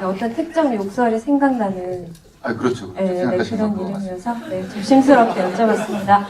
어떤 특정 욕설이 생각나는 그렇죠. 네, 그런 이름이어서 조심스럽게 여쭤봤습니다.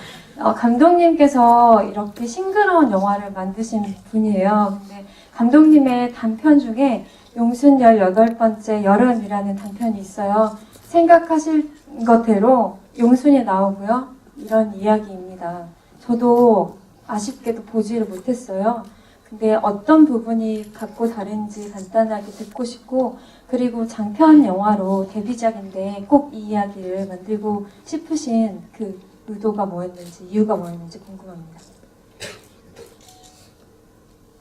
감독님께서 이렇게 싱그러운 영화를 만드신 분이에요. 근데 감독님의 단편 중에 용순 18번째 여름이라는 단편이 있어요. 생각하실 것대로 용순이 나오고요. 이런 이야기입니다. 저도 아쉽게도 보지를 못했어요. 근데 어떤 부분이 갖고 다른지 간단하게 듣고 싶고, 그리고 장편 영화로 데뷔작인데 꼭 이 이야기를 만들고 싶으신 그 의도가 뭐였는지, 이유가 뭐였는지 궁금합니다.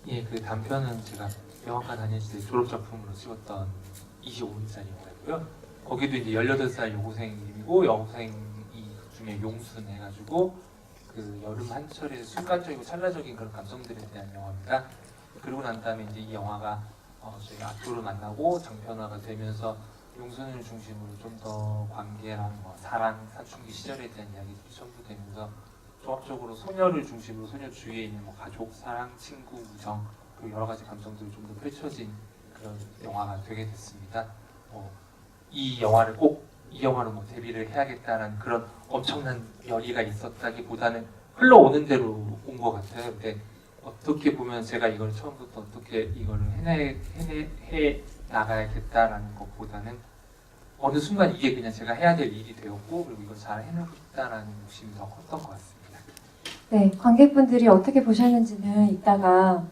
예, 그 단편은 제가 영화과 다녔을 때 졸업작품으로 찍었던 25일짜리 영화였고요. 거기도 이제 18살 여고생이고, 여고생이 그 중에 용순 해가지고 그 여름 한철의 순간적이고 찰나적인 그런 감성들에 대한 영화입니다. 그리고 난 다음에 이제 이 영화가 저희 악도를 만나고 장편화가 되면서 용순을 중심으로 좀 더 관계랑 사랑, 사춘기 시절에 대한 이야기들이 첨부되면서 종합적으로 소녀를 중심으로 소녀 주위에 있는 가족, 사랑, 친구, 우정, 그리고 여러 가지 감성들이 좀 더 펼쳐진 그런 영화가 되게 됐습니다. 이 영화를 꼭 이 영화로 데뷔를 해야겠다는 그런 엄청난 열의가 있었다기보다는 흘러오는 대로 온 것 같아요. 근데 어떻게 보면 제가 이걸 처음부터 어떻게 이거를 해 나가야겠다라는 것보다는 어느 순간 이게 그냥 제가 해야 될 일이 되었고, 그리고 이걸 잘 해내겠다라는 욕심이 더 컸던 것 같습니다. 네, 관객분들이 어떻게 보셨는지는 이따가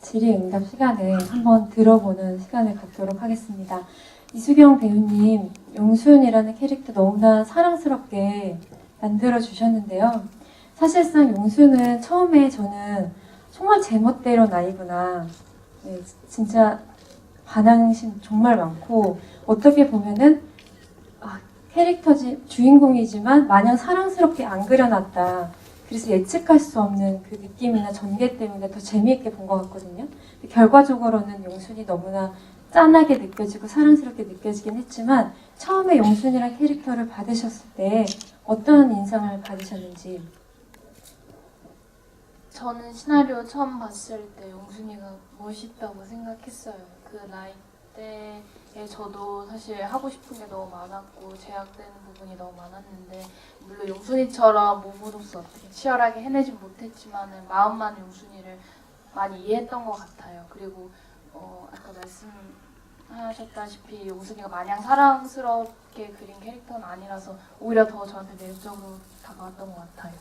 질의응답 시간에 한번 들어보는 시간을 갖도록 하겠습니다. 이수경 배우님, 용순이라는 캐릭터 너무나 사랑스럽게 만들어주셨는데요. 사실상 용순은 처음에 저는 정말 제멋대로 나이구나. 네, 진짜 반항심 정말 많고, 어떻게 보면은 주인공이지만 마냥 사랑스럽게 안 그려놨다. 그래서 예측할 수 없는 그 느낌이나 전개 때문에 더 재미있게 본 것 같거든요. 결과적으로는 용순이 너무나 짠하게 느껴지고 사랑스럽게 느껴지긴 했지만, 처음에 용순이란 캐릭터를 받으셨을 때 어떤 인상을 받으셨는지. 저는 시나리오 처음 봤을 때 용순이가 멋있다고 생각했어요. 그 나이 때에 저도 사실 하고 싶은 게 너무 많았고 제약되는 부분이 너무 많았는데, 물론 용순이처럼 몸으로서 어떻게 치열하게 해내진 못했지만 마음만 용순이를 많이 이해했던 것 같아요. 그리고 아까 말씀하셨다시피 용순이가 마냥 사랑스럽게 그린 캐릭터는 아니라서 오히려 더 저한테 매력적으로 다가왔던 것 같아요.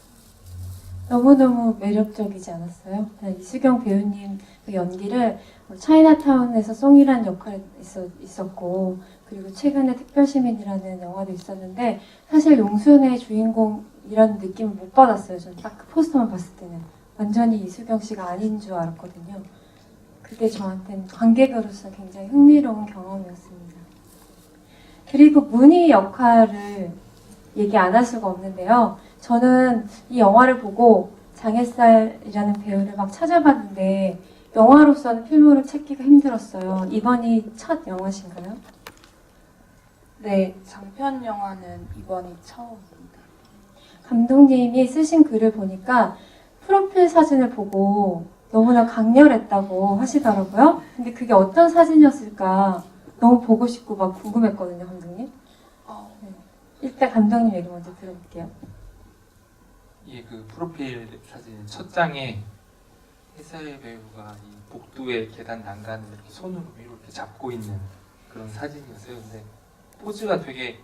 너무너무 매력적이지 않았어요? 이수경 배우님 그 연기를 차이나타운에서 송이라는 역할이 있었고, 그리고 최근에 특별시민이라는 영화도 있었는데, 사실 용순의 주인공이라는 느낌을 못 받았어요. 저는 딱 그 포스터만 봤을 때는 완전히 이수경 씨가 아닌 줄 알았거든요. 그게 저한테는 관객으로서 굉장히 흥미로운 경험이었습니다. 그리고 문희 역할을 얘기 안 할 수가 없는데요. 저는 이 영화를 보고 장혜살이라는 배우를 막 찾아봤는데 영화로서는 필모를 찾기가 힘들었어요. 이번이 첫 영화신가요? 네, 장편 영화는 이번이 처음입니다. 감독님이 쓰신 글을 보니까 프로필 사진을 보고 너무나 강렬했다고 하시더라고요. 근데 그게 어떤 사진이었을까 너무 보고 싶고 막 궁금했거든요, 감독님. 네. 일단 감독님 얘기 먼저 들어볼게요. 예, 그 프로필 사진 첫 장에 혜살 배우가 이 복도의 계단 난간을 이렇게 손으로 위로 이렇게 잡고 있는 그런 사진이었어요. 근데 포즈가 되게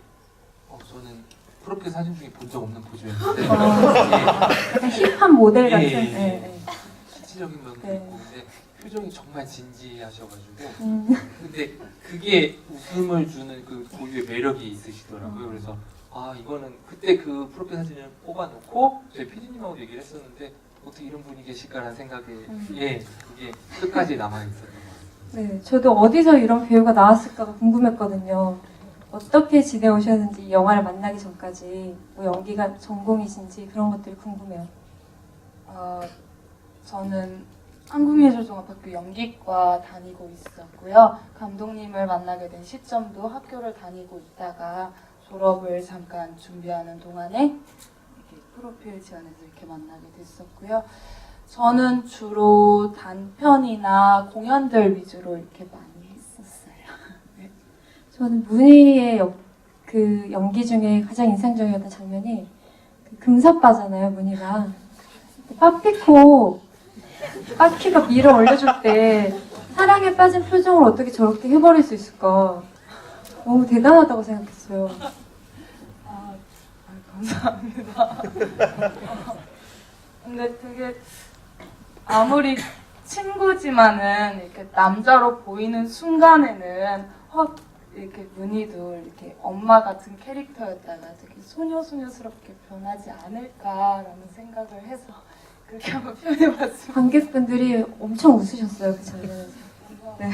저는 프로필 사진 중에 본 적 없는 포즈였는데 약간 힙한 모델 같은. 네. 실질적인 면도 네. 있고, 근데 표정이 정말 진지하셔가지고 근데 그게 웃음을 주는 그 고유의 매력이 있으시더라고요. 그래서 이거는 그때 그 프로필 사진을 뽑아놓고 저희 PD님하고 얘기를 했었는데 어떻게 이런 분이 계실까라는 생각에 그게 끝까지 남아있었던 것 같아요. 네, 저도 어디서 이런 배우가 나왔을까가 궁금했거든요. 어떻게 지내오셨는지, 이 영화를 만나기 전까지 뭐 연기가 전공이신지 그런 것들이 궁금해요. 저는 한국예술종합학교 연기과 다니고 있었고요. 감독님을 만나게 된 시점도 학교를 다니고 있다가 졸업을 잠깐 준비하는 동안에 이렇게 프로필 제안해서 이렇게 만나게 됐었고요. 저는 주로 단편이나 공연들 위주로 이렇게 많이 했었어요. 저는 문희의 그 연기 중에 가장 인상적이었던 장면이 그 금사빠잖아요, 문희가. 빠삐코 빠키가 밀어 올려줄 때 사랑에 빠진 표정을 어떻게 저렇게 해버릴 수 있을까. 너무 대단하다고 생각했어요. 감사합니다. 근데 되게 아무리 친구지만은 이렇게 남자로 보이는 순간에는 확 이렇게 문희도 이렇게 엄마 같은 캐릭터였다가 되게 소녀소녀스럽게 변하지 않을까라는 생각을 해서 그렇게 한번 표현해봤습니다. 관객분들이 엄청 웃으셨어요, 그 장면에서. 네. 네.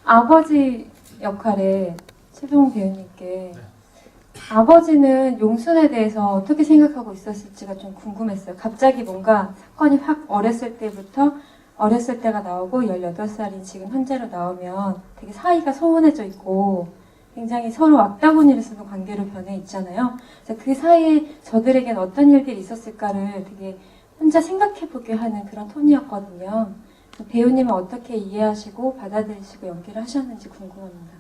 아버지 역할에 최동훈 배우님께 아버지는 용순에 대해서 어떻게 생각하고 있었을지가 좀 궁금했어요. 갑자기 뭔가 사건이 확 어렸을 때가 나오고 18살인 지금 현재로 나오면 되게 사이가 소원해져 있고 굉장히 서로 악다구니를 쓰는 관계로 변해 있잖아요. 그래서 그 사이에 저들에겐 어떤 일들이 있었을까를 되게 혼자 생각해보게 하는 그런 톤이었거든요. 배우님은 어떻게 이해하시고 받아들이시고 연기를 하셨는지 궁금합니다.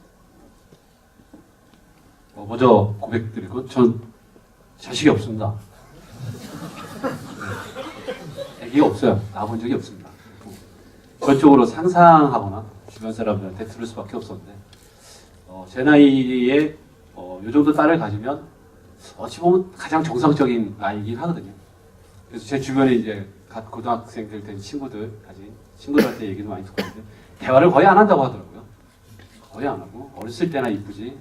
먼저 고백드리고 전 자식이 없습니다. 애기가 없어요. 낳아본 적이 없습니다. 전적으로 상상하거나 주변 사람들한테 들을 수밖에 없었는데 제 나이에 이 정도 딸을 가지면 어찌 보면 가장 정상적인 나이긴 하거든요. 그래서 제 주변에 이제 갓 고등학생들 된 친구들한테 얘기도 많이 듣고 있는데 대화를 거의 안 한다고 하더라고요. 거의 안 하고 어렸을 때나 이쁘지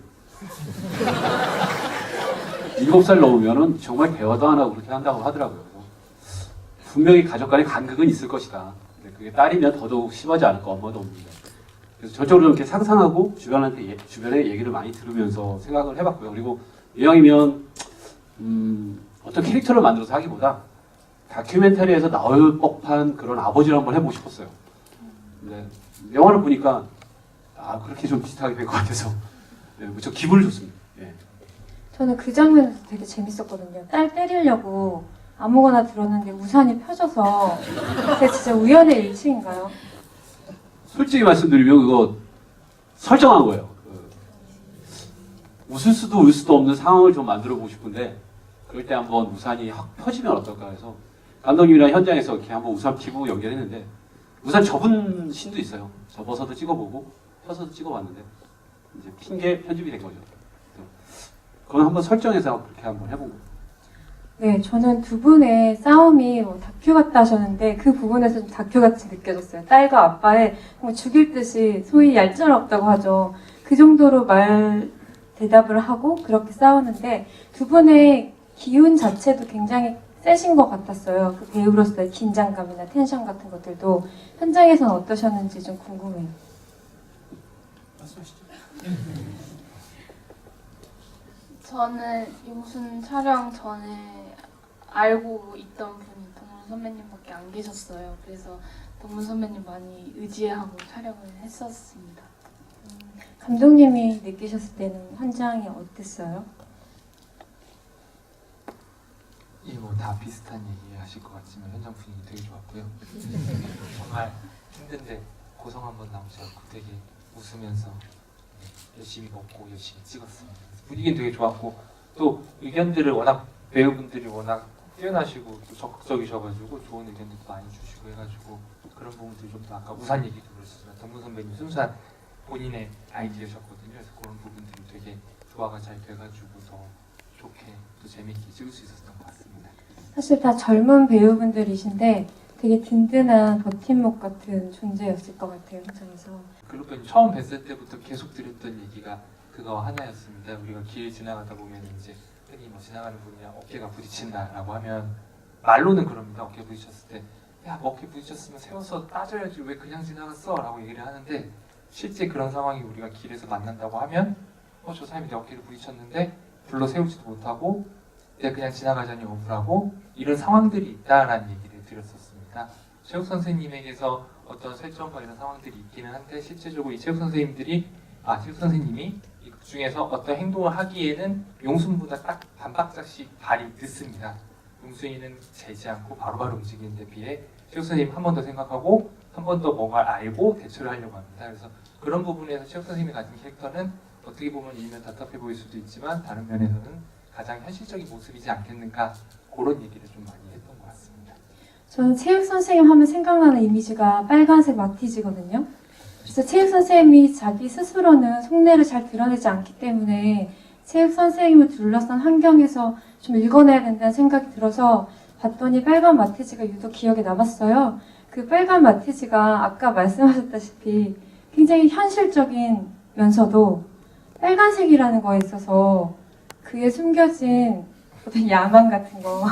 7살 넘으면은 정말 대화도 안 하고 그렇게 한다고 하더라고요. 그래서 분명히 가족 간의 간극은 있을 것이다. 근데 그게 딸이면 더더욱 심하지 않을까 엄마도 없는데. 그래서 전적으로 이렇게 상상하고 주변에 얘기를 많이 들으면서 생각을 해봤고요. 그리고 이왕이면 어떤 캐릭터를 만들어서 하기보다 다큐멘터리에서 나올 법한 그런 아버지를 한번 해보고 싶었어요. 근데 영화를 보니까 그렇게 좀 비슷하게 된 것 같아서 무척 기분을 줬습니다. 예. 저는 그 장면에서 되게 재밌었거든요. 딸 때리려고 아무거나 들었는데 우산이 펴져서 그게 진짜 우연의 일치인가요? 솔직히 말씀드리면 그거 설정한 거예요. 웃을 수도 울 수도 없는 상황을 좀 만들어 보고 싶은데 그럴 때 한번 우산이 확 펴지면 어떨까 해서 감독님이랑 현장에서 이렇게 한번 우산 피고 연기했는데 우산 접은 신도 있어요. 접어서도 찍어보고 펴서도 찍어봤는데 이제 핀 게 편집이 된 거죠. 그건 한번 설정해서 그렇게 한번 해본 거예요. 네, 저는 두 분의 싸움이 다큐 같다 하셨는데 그 부분에서 좀 다큐 같이 느껴졌어요. 딸과 아빠의 정말 죽일 듯이 소위 얄짤없다고 하죠. 그 정도로 대답을 하고 그렇게 싸우는데 두 분의 기운 자체도 굉장히 세신 것 같았어요. 그 배우로서의 긴장감이나 텐션 같은 것들도 현장에서는 어떠셨는지 좀 궁금해요. 말씀하시죠. 저는 용순 촬영 전에 알고 있던 분이 동문 선배님밖에 안 계셨어요. 그래서 동문 선배님 많이 의지하고 촬영을 했었습니다. 감독님이 느끼셨을 때는 현장이 어땠어요? 뭐 다 비슷한 얘기 하실 것 같지만 현장 분위기 되게 좋았고요. 정말 힘든데 고성 한번 나오지 않고 되게 웃으면서 열심히 먹고 열심히 찍었습니다. 분위기는 되게 좋았고 또 의견들을 배우분들이 워낙 뛰어나시고 또 적극적이셔가지고 좋은 의견들도 많이 주시고 해가지고 그런 부분들이 좀 더 아까 우산 얘기도 그랬지만 동문 선배님 순수한 본인의 아이디어셨거든요. 그래서 그런 부분들이 되게 조화가 잘 돼가지고 더 좋게 또 재밌게 찍을 수 있었던 것 같습니다. 사실 다 젊은 배우분들이신데 되게 든든한 버팀목 같은 존재였을 것 같아요, 현장에서. 글로펜 처음 뵀을 때부터 계속 드렸던 얘기가 그거 하나였습니다. 우리가 길 지나가다 보면 이제 흔히 지나가는 분이랑 어깨가 부딪힌다라고 하면 말로는 그럽니다. 어깨 부딪혔을 때 야, 어깨 부딪혔으면 세워서 따져야지 왜 그냥 지나갔어? 라고 얘기를 하는데 실제 그런 상황이 우리가 길에서 만난다고 하면 저 사람이 내 어깨를 부딪혔는데 불러 세우지도 못하고 내가 그냥 지나가자니 억울하고 이런 상황들이 있다라는 얘기를 드렸었습니다. 체육 선생님에게서 어떤 설정과 이런 상황들이 있기는 한데 실제적으로 이 체육 선생님이 이 극 중에서 어떤 행동을 하기에는 용순보다 딱 반박자씩 발이 늦습니다. 용순이는 재지 않고 바로바로 움직이는 데 비해 체육 선생님 한 번 더 생각하고 한 번 더 뭔가 알고 대처를 하려고 합니다. 그래서 그런 부분에서 최욱 선생님이 가진 캐릭터는 어떻게 보면 일면 답답해 보일 수도 있지만 다른 면에서는 가장 현실적인 모습이지 않겠는가, 그런 얘기를 좀 많이 했던 것 같습니다. 저는 체육 선생님 하면 생각나는 이미지가 빨간색 마티즈거든요. 그래서 체육 선생님이 자기 스스로는 속내를 잘 드러내지 않기 때문에 체육 선생님을 둘러싼 환경에서 좀 읽어내야 된다는 생각이 들어서 봤더니 빨간 마티즈가 유독 기억에 남았어요. 그 빨간 마티즈가 아까 말씀하셨다시피 굉장히 현실적이면서도 빨간색이라는 거에 있어서 그에 숨겨진 어떤 야망 같은 거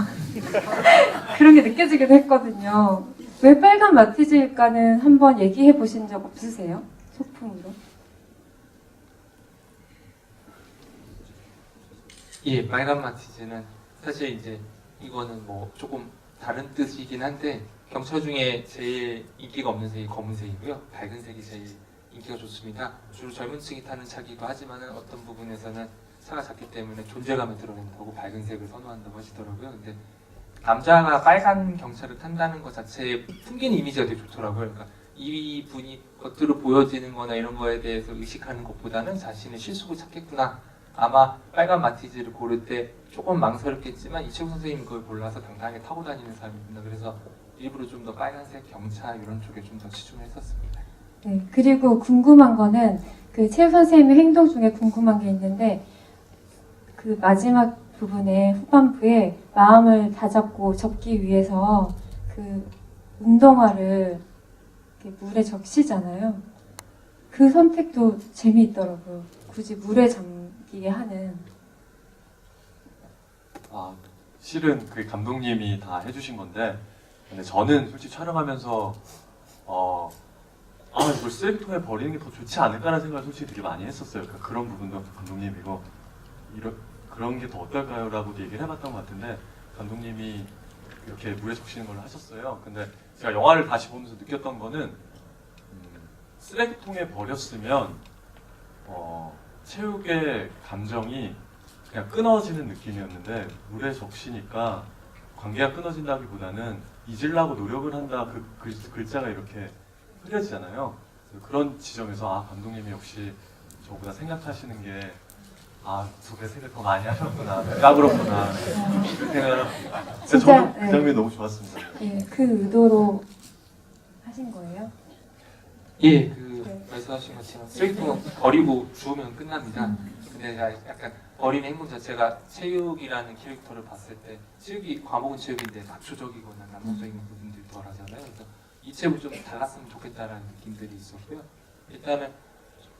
그런 게 느껴지기도 했거든요. 왜 빨간 마티즈일까는 한번 얘기해 보신 적 없으세요? 소품으로? 예, 빨간 마티즈는 사실 이제 이거는 뭐 조금 다른 뜻이긴 한데 경차 중에 제일 인기가 없는 색이 검은색이고요. 밝은 색이 제일 인기가 좋습니다. 주로 젊은 층이 타는 차기도 하지만 어떤 부분에서는 차가 작기 때문에 존재감을 드러낸다고 밝은 색을 선호한다고 하시더라고요. 근데 남자가 빨간 경차를 탄다는 것 자체에 풍기는 이미지가 되게 좋더라고요. 그러니까 이 분이 겉으로 보여지는 거나 이런 거에 대해서 의식하는 것보다는 자신의 실속을 찾겠구나. 아마 빨간 마티즈를 고를 때 조금 망설였겠지만 이채국 선생님이 그걸 골라서 당당하게 타고 다니는 사람이구나. 그래서 일부러 좀 더 빨간색 경차 이런 쪽에 좀 더 치중을 했었습니다. 네, 그리고 궁금한 거는 그 체육 선생님의 행동 중에 궁금한 게 있는데 그 마지막 부분에 후반부에 마음을 다잡고 접기 위해서 그 운동화를 이렇게 물에 적시잖아요. 그 선택도 재미있더라고요. 굳이 물에 잠기게 하는. 아, 실은 그 감독님이 다 해주신 건데, 근데 저는 솔직히 촬영하면서 이걸 쓰레기통에 버리는 게 더 좋지 않을까라는 생각을 솔직히 되게 많이 했었어요. 그러니까 그런 부분도 감독님이고 그런 게 더 어떨까요? 라고도 얘기를 해봤던 것 같은데 감독님이 이렇게 물에 적시는 걸로 하셨어요. 근데 제가 영화를 다시 보면서 느꼈던 거는 쓰레기통에 버렸으면 체육의 감정이 그냥 끊어지는 느낌이었는데 물에 적시니까 관계가 끊어진다기보다는 잊으려고 노력을 한다 그 글자가 이렇게 흐려지잖아요. 그런 지점에서 감독님이 역시 저보다 생각하시는 게 두 배, 세 배 더 많이 하셨구나, 까불었구나 생각을 합니다. 진짜, 저도 그 네. 장면이 너무 좋았습니다. 예, 그 의도로 하신 거예요? 예, 네. 말씀하신 것처럼 쓰레기통은 버리고 주우면 끝납니다. 근데 제가 약간 버리는 행동 자체가 체육이라는 캐릭터를 봤을 때 체육이 과목은 체육인데 마초적이거나 남성적인 부분들이 덜하잖아요. 그래서 이 체육을 좀 달랐으면 좋겠다라는 느낌들이 있었고요. 일단은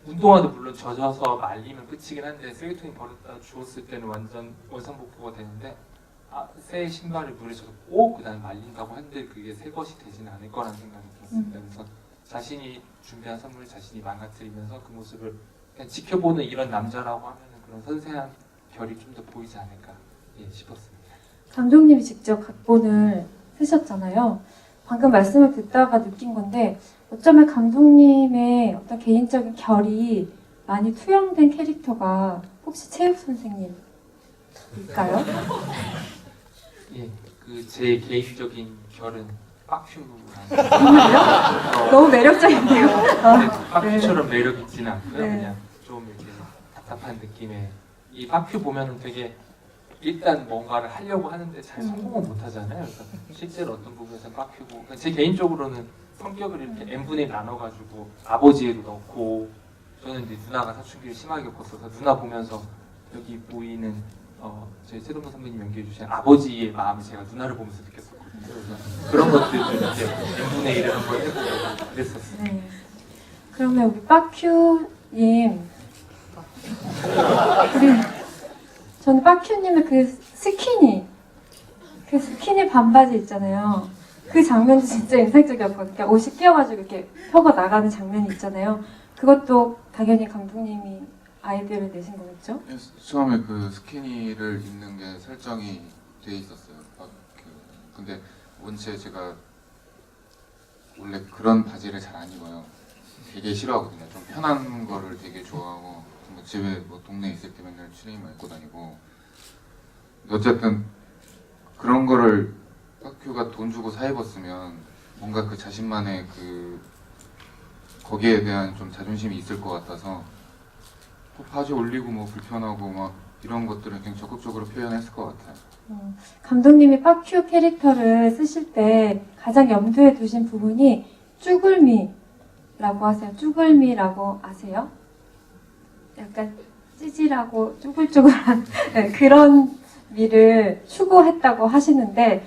운동화도 물론 젖어서 말리면 끝이긴 한데 쓰레기통에 버렸다 주웠을 때는 완전 원상복구가 되는데 새 신발을 물에 젖고 그 다음에 말린다고 하는데 그게 새 것이 되지는 않을 거라는 생각이 들었습니다. 그래서 자신이 준비한 선물을 자신이 망가뜨리면서 그 모습을 그냥 지켜보는 이런 남자라고 하면 그런 섬세한 결이 좀 더 보이지 않을까 싶었습니다. 감독님이 직접 각본을 쓰셨잖아요. 방금 말씀을 듣다가 느낀 건데 어쩌면 감독님의 어떤 개인적인 결이 많이 투영된 캐릭터가 혹시 체육 선생님일까요? 예, 그 제 개인적인 결은 빡큐라는 너무 매력적인데요. 빡큐처럼 매력 있지는 않고요. 네. 그냥 좀 이렇게 답답한 느낌의 이 빡큐 보면은 되게 일단 뭔가를 하려고 하는데 잘 성공은 못 하잖아요. 그래서 실제로 어떤 부분에서 빡큐고 그러니까 제 개인적으로는 성격을 이렇게 n분의 1 나눠가지고 아버지에도 넣고 저는 이제 누나가 사춘기를 심하게 겪었어서 누나 보면서 여기 보이는 저희 최동근 선배님 연기해주신 아버지의 마음을 제가 누나를 보면서 느꼈었거든요. 그래서 그런 것들도 이제 n분의 1을 한번 해보고 그랬었어요. 네. 그러면 우리 빠큐님, 저는 빠큐님의 그 스키니 반바지 있잖아요. 그 장면도 진짜 인상적이었거든요. 그러니까 옷이 끼어가지고 이렇게 펴고 나가는 장면이 있잖아요. 그것도 당연히 감독님이 아이디어를 내신 거겠죠? 처음에 그 스키니를 입는 게 설정이 돼 있었어요. 근데 원체 제가 원래 그런 바지를 잘 안 입어요. 되게 싫어하거든요. 좀 편한 거를 되게 좋아하고 집에 뭐 동네에 있을 때 맨날 추리닝만 입고 다니고. 어쨌든 그런 거를 빡큐가 돈 주고 사 입었으면 뭔가 그 자신만의 거기에 대한 좀 자존심이 있을 것 같아서 또 바지 올리고 뭐 불편하고 막 이런 것들은 그냥 적극적으로 표현했을 것 같아요. 감독님이 빠큐 캐릭터를 쓰실 때 가장 염두에 두신 부분이 쭈글미라고 하세요. 쭈글미라고 아세요? 약간 찌질하고 쭈글쭈글한 네, 그런 미를 추구했다고 하시는데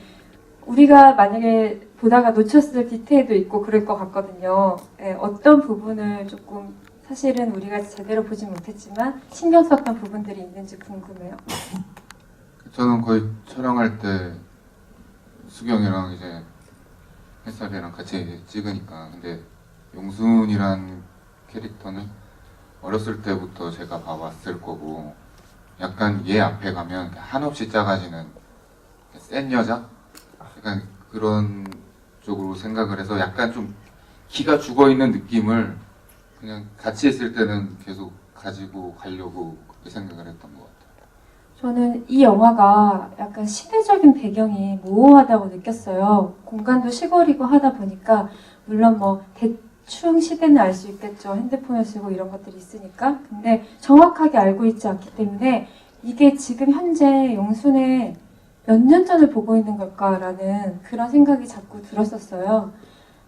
우리가 만약에 보다가 놓쳤을 디테일도 있고 그럴 것 같거든요. 네, 어떤 부분을 조금 사실은 우리가 제대로 보지 못했지만 신경 썼던 부분들이 있는지 궁금해요. 저는 거의 촬영할 때 수경이랑 이제 햇살이랑 같이 찍으니까 근데 용순이란 캐릭터는 어렸을 때부터 제가 봐왔을 거고 약간 얘 앞에 가면 한없이 작아지는 센 여자? 약간 그런 쪽으로 생각을 해서 약간 좀 기가 죽어있는 느낌을 그냥 같이 있을 때는 계속 가지고 가려고 그렇게 생각을 했던 것 같아요. 저는 이 영화가 약간 시대적인 배경이 모호하다고 느꼈어요. 공간도 시골이고 하다 보니까 물론 뭐 대충 시대는 알 수 있겠죠. 핸드폰을 쓰고 이런 것들이 있으니까. 근데 정확하게 알고 있지 않기 때문에 이게 지금 현재 용순의 몇 년 전을 보고 있는 걸까라는 그런 생각이 자꾸 들었었어요.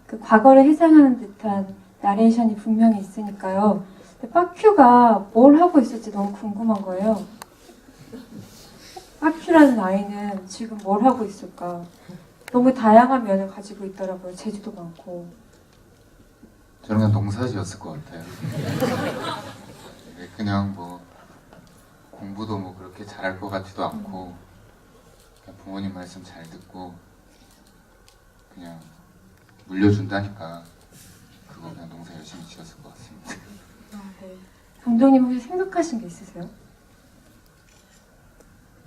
그 과거를 회상하는 듯한 나레이션이 분명히 있으니까요. 근데 빠큐가 뭘 하고 있을지 너무 궁금한 거예요. 빠큐라는 아이는 지금 뭘 하고 있을까? 너무 다양한 면을 가지고 있더라고요. 재주도 많고. 저는 그냥 농사지었을 것 같아요. 그냥 뭐 공부도 뭐 그렇게 잘할 것 같지도 않고 그냥 부모님 말씀 잘 듣고 그냥 물려준다니까 그거 그냥 농사 열심히 지었을 것 같습니다. 네. 감독님 혹시 생각하신 게 있으세요?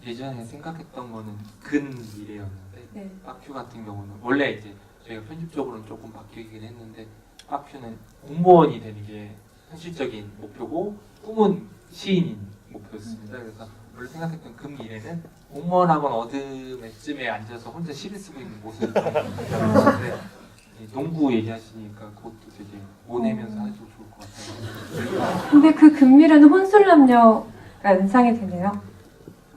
예전에 생각했던 거는 근 미래였는데 네. 빠큐 같은 경우는 원래 이제 저희가 편집적으로는 조금 바뀌긴 했는데 빠큐는 공무원이 되는 게 현실적인 목표고 꿈은 시인인 목표였습니다. 그래서 원래 생각했던 근 미래는 공무원학원 어둠에쯤에 앉아서 혼자 시를 쓰고 있는 모습이 있었는데 농구 얘기하시니까 그것도 되게 보내면서 해도 좋을 것 같아요. 근데 그 금미래는 혼술남녀가 연상이 되네요.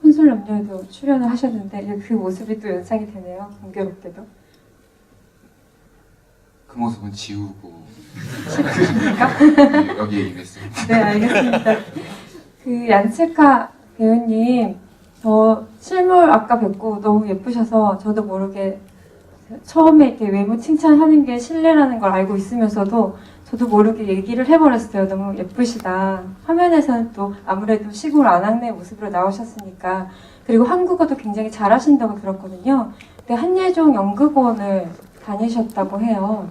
혼술남녀에도 출연을 하셨는데 그 모습이 또 연상이 되네요. 공교롭게도. 그 모습은 지우고 싶으십니까? 여기에 임했습니다. 네, 알겠습니다. 그 얀츠카 배우님, 저 실물 아까 뵙고 너무 예쁘셔서 저도 모르게 처음에 이렇게 외모 칭찬하는 게 실례라는 걸 알고 있으면서도 저도 모르게 얘기를 해버렸어요. 너무 예쁘시다. 화면에서는 또 아무래도 시골 안악내 모습으로 나오셨으니까. 그리고 한국어도 굉장히 잘하신다고 들었거든요. 근데 한예종 연극원을 다니셨다고 해요.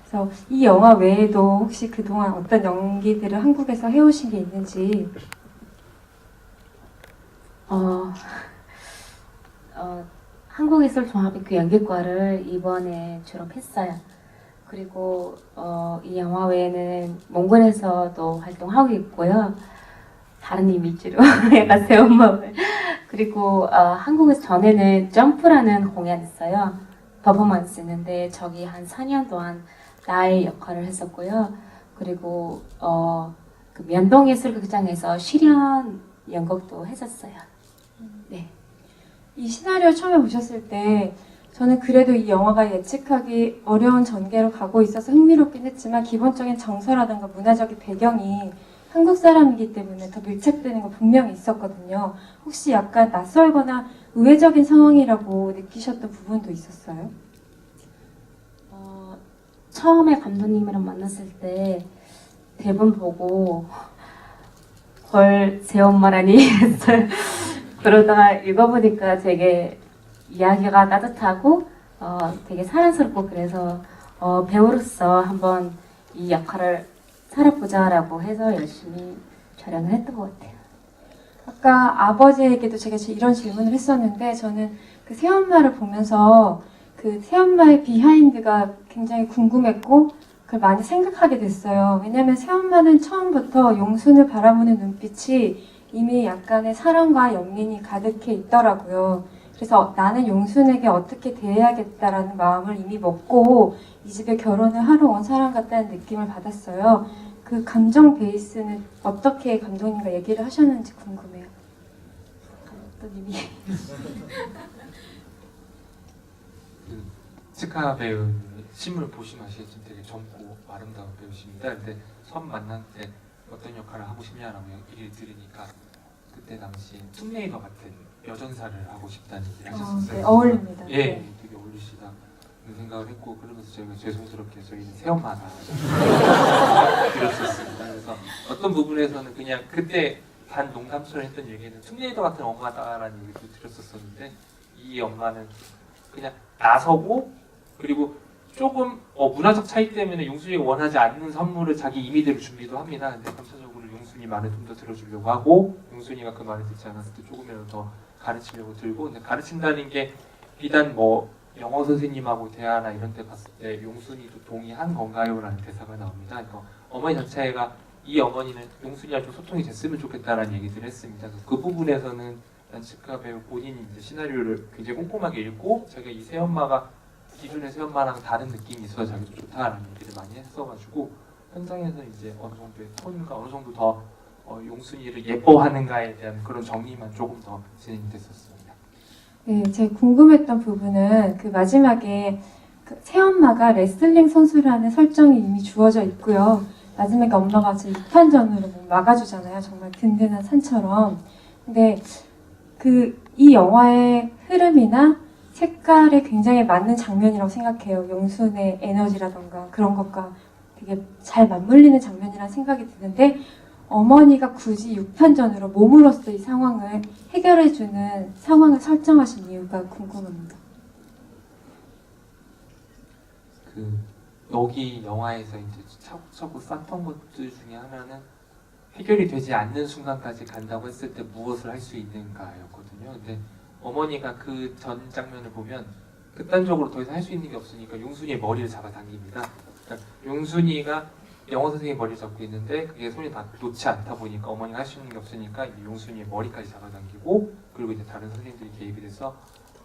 그래서 이 영화 외에도 혹시 그동안 어떤 연기들을 한국에서 해오신 게 있는지. 한국예술종합학교 연기과를 이번에 졸업했어요. 그리고 이 영화 외에는 몽골에서도 활동하고 있고요. 다른 이미지로 약간 새로운 마음을. 그리고 한국에서 전에는 점프라는 공연했어요. 퍼포먼스였는데 저기 한 4년 동안 나의 역할을 했었고요. 그리고 그 면동예술극장에서 실현 연극도 했었어요. 네. 이 시나리오 처음에 보셨을 때 저는 그래도 이 영화가 예측하기 어려운 전개로 가고 있어서 흥미롭긴 했지만 기본적인 정서라든가 문화적인 배경이 한국 사람이기 때문에 더 밀착되는 거 분명히 있었거든요. 혹시 약간 낯설거나 의외적인 상황이라고 느끼셨던 부분도 있었어요? 처음에 감독님이랑 만났을 때 대본 보고 헐, 제 엄마라니 했어요. 그러다가 읽어보니까 되게 이야기가 따뜻하고 되게 사랑스럽고 그래서 배우로서 한번 이 역할을 살아보자라고 해서 열심히 촬영을 했던 것 같아요. 아까 아버지에게도 제가 이런 질문을 했었는데 저는 그 새엄마를 보면서 그 새엄마의 비하인드가 굉장히 궁금했고 그걸 많이 생각하게 됐어요. 왜냐하면 새엄마는 처음부터 용순을 바라보는 눈빛이 이미 약간의 사랑과 연민이 가득해 있더라고요. 그래서 나는 용순에게 어떻게 대해야겠다라는 마음을 이미 먹고 이 집에 결혼을 하러 온 사람 같다는 느낌을 받았어요. 그 감정 베이스는 어떻게 감독님과 얘기를 하셨는지 궁금해요. 감독님이. 그 치카 배우 실물 보시면 아시겠지만 되게 젊고 아름다운 배우십니다. 근데 처음 만날 때 어떤 역할을 하고 싶냐라고 얘기를 들으니까 그때 당시 툼레이더 같은 여전사를 하고 싶다는 얘기를 하셨었어요. 네, 어울립니다. 예, 네. 되게 어울리시다 그런 생각을 했고 그러면서 제가 죄송스럽게 저희는 새엄마다 드렸었습니다. 그래서 어떤 부분에서는 그냥 그때 반 농담처럼 했던 얘기는 툼레이더 같은 엄마다라는 얘기도 드렸었었는데 이 엄마는 그냥 나서고 그리고 조금 문화적 차이 때문에 용순이가 원하지 않는 선물을 자기 임의대로 준비도 합니다. 근데 감사적으로 용순이 말을 좀 더 들어주려고 하고 용순이가 그 말을 듣지 않았을 때 조금이라도 더 가르치려고 들고 근데 가르친다는 게 비단 뭐 영어 선생님하고 대화나 이런 데 봤을 때 용순이도 동의한 건가요? 라는 대사가 나옵니다. 그러니까 어머니 자체가 이 어머니는 용순이랑 좀 소통이 됐으면 좋겠다라는 얘기들을 했습니다. 그래서 그 부분에서는 난치카 배우 본인이 이제 시나리오를 굉장히 꼼꼼하게 읽고 자기가 이 새엄마가 기존의 새엄마랑 다른 느낌이 있어서 자기도 좋다라는 얘기를 많이 했어가지고 현장에서 이제 어느 정도의 톤과 어느 정도 더 용순이를 예뻐하는가에 대한 그런 정리만 조금 더 진행이 됐었습니다. 네, 제가 궁금했던 부분은 그 마지막에 그 새엄마가 레슬링 선수라는 설정이 이미 주어져 있고요. 마지막에 엄마가 제 6판전으로 뭐 막아주잖아요. 정말 든든한 산처럼. 근데 이 영화의 흐름이나 색깔에 굉장히 맞는 장면이라고 생각해요. 용순의 에너지라던가 그런 것과 되게 잘 맞물리는 장면이라는 생각이 드는데 어머니가 굳이 6판전으로 몸으로써 이 상황을 해결해주는 상황을 설정하신 이유가 궁금합니다. 그 여기 영화에서 이제 차곡차곡 쌓던 것들 중에 하나는 해결이 되지 않는 순간까지 간다고 했을 때 무엇을 할 수 있는가였거든요. 근데 어머니가 그 전 장면을 보면 극단적으로 더 이상 할 수 있는 게 없으니까 용순이의 머리를 잡아당깁니다. 그러니까 용순이가 영어 선생님 머리를 잡고 있는데 그게 손이 다 놓지 않다 보니까 어머니가 할 수 있는 게 없으니까 이제 용순이의 머리까지 잡아당기고 그리고 이제 다른 선생님들이 개입이 돼서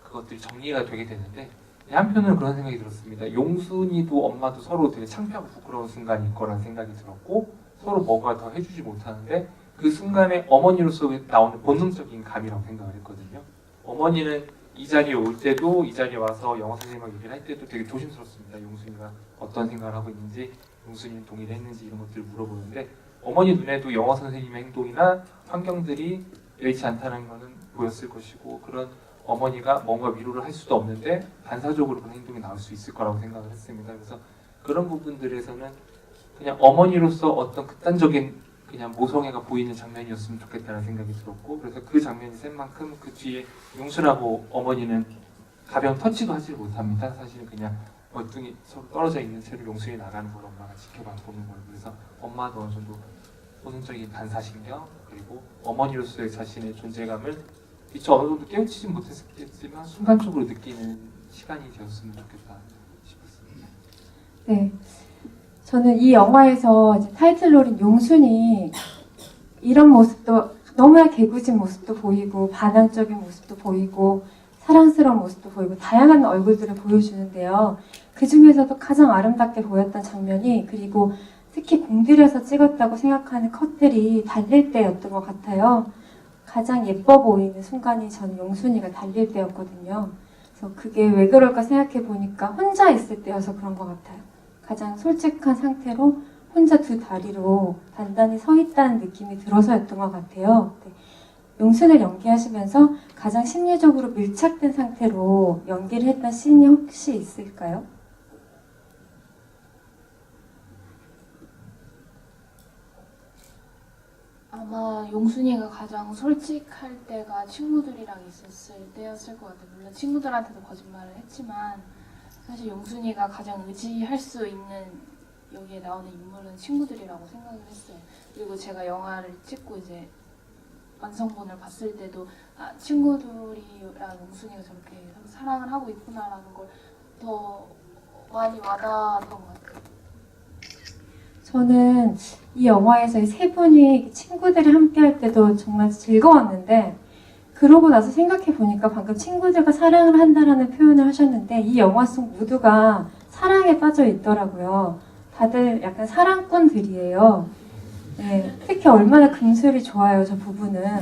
그것들이 정리가 되게 되는데 한편으로는 그런 생각이 들었습니다. 용순이도 엄마도 서로 되게 창피하고 부끄러운 순간일 거라는 생각이 들었고 서로 뭐가 더 해주지 못하는데 그 순간에 어머니로서 나오는 본능적인 감이라고 생각을 했거든요. 어머니는 이 자리에 올 때도 이 자리에 와서 영어 선생님하고 얘기를 할 때도 되게 조심스럽습니다. 용순이가 어떤 생각을 하고 있는지 용순이는 동의를 했는지 이런 것들을 물어보는데 어머니 눈에도 영어 선생님의 행동이나 환경들이 여의치 않다는 것은 보였을 것이고 그런 어머니가 뭔가 위로를 할 수도 없는데 반사적으로 그런 행동이 나올 수 있을 거라고 생각을 했습니다. 그래서 그런 부분들에서는 그냥 어머니로서 어떤 극단적인 그냥 모성애가 보이는 장면이었으면 좋겠다는 생각이 들었고 그래서 그 장면이 센 만큼 그 뒤에 용순하고 어머니는 가벼운 터치도 하지 못합니다. 사실은 그냥 얼뚱이 서로 떨어져 있는 채로 용순이 나가는 걸 엄마가 지켜봐 보는 거예요. 그래서 엄마도 어느 정도 본능적인 반사신경 그리고 어머니로서의 자신의 존재감을 미처 어느 정도 깨우치진 못했겠지만 순간적으로 느끼는 시간이 되었으면 좋겠다 싶었습니다. 네, 저는 이 영화에서 이제 타이틀롤인 용순이 이런 모습도 너무나 개구진 모습도 보이고 반항적인 모습도 보이고 사랑스러운 모습도 보이고 다양한 얼굴들을 보여주는데요. 그 중에서도 가장 아름답게 보였던 장면이 그리고 특히 공들여서 찍었다고 생각하는 컷들이 달릴 때였던 것 같아요. 가장 예뻐 보이는 순간이 저는 용순이가 달릴 때였거든요. 그래서 그게 왜 그럴까 생각해 보니까 혼자 있을 때여서 그런 것 같아요. 가장 솔직한 상태로 혼자 두 다리로 단단히 서 있다는 느낌이 들어서였던 것 같아요. 네. 용순을 연기하시면서 가장 심리적으로 밀착된 상태로 연기를 했던 씬이 혹시 있을까요? 아마 용순이가 가장 솔직할 때가 친구들이랑 있었을 때였을 것 같아요. 물론 친구들한테도 거짓말을 했지만 사실 용순이가 가장 의지할 수 있는 여기에 나오는 인물은 친구들이라고 생각을 했어요. 그리고 제가 영화를 찍고 이제 완성본을 봤을 때도 친구들이랑 용순이가 저렇게 서로 사랑을 하고 있구나라는 걸 더 많이 와닿았던 것 같아요. 저는 이 영화에서 이 세 분이 친구들이 함께 할 때도 정말 즐거웠는데 그러고 나서 생각해 보니까 방금 친구들과 사랑을 한다라는 표현을 하셨는데 이 영화 속 모두가 사랑에 빠져 있더라고요. 다들 약간 사랑꾼들이에요. 네, 특히 얼마나 금술이 좋아요, 저 부부는.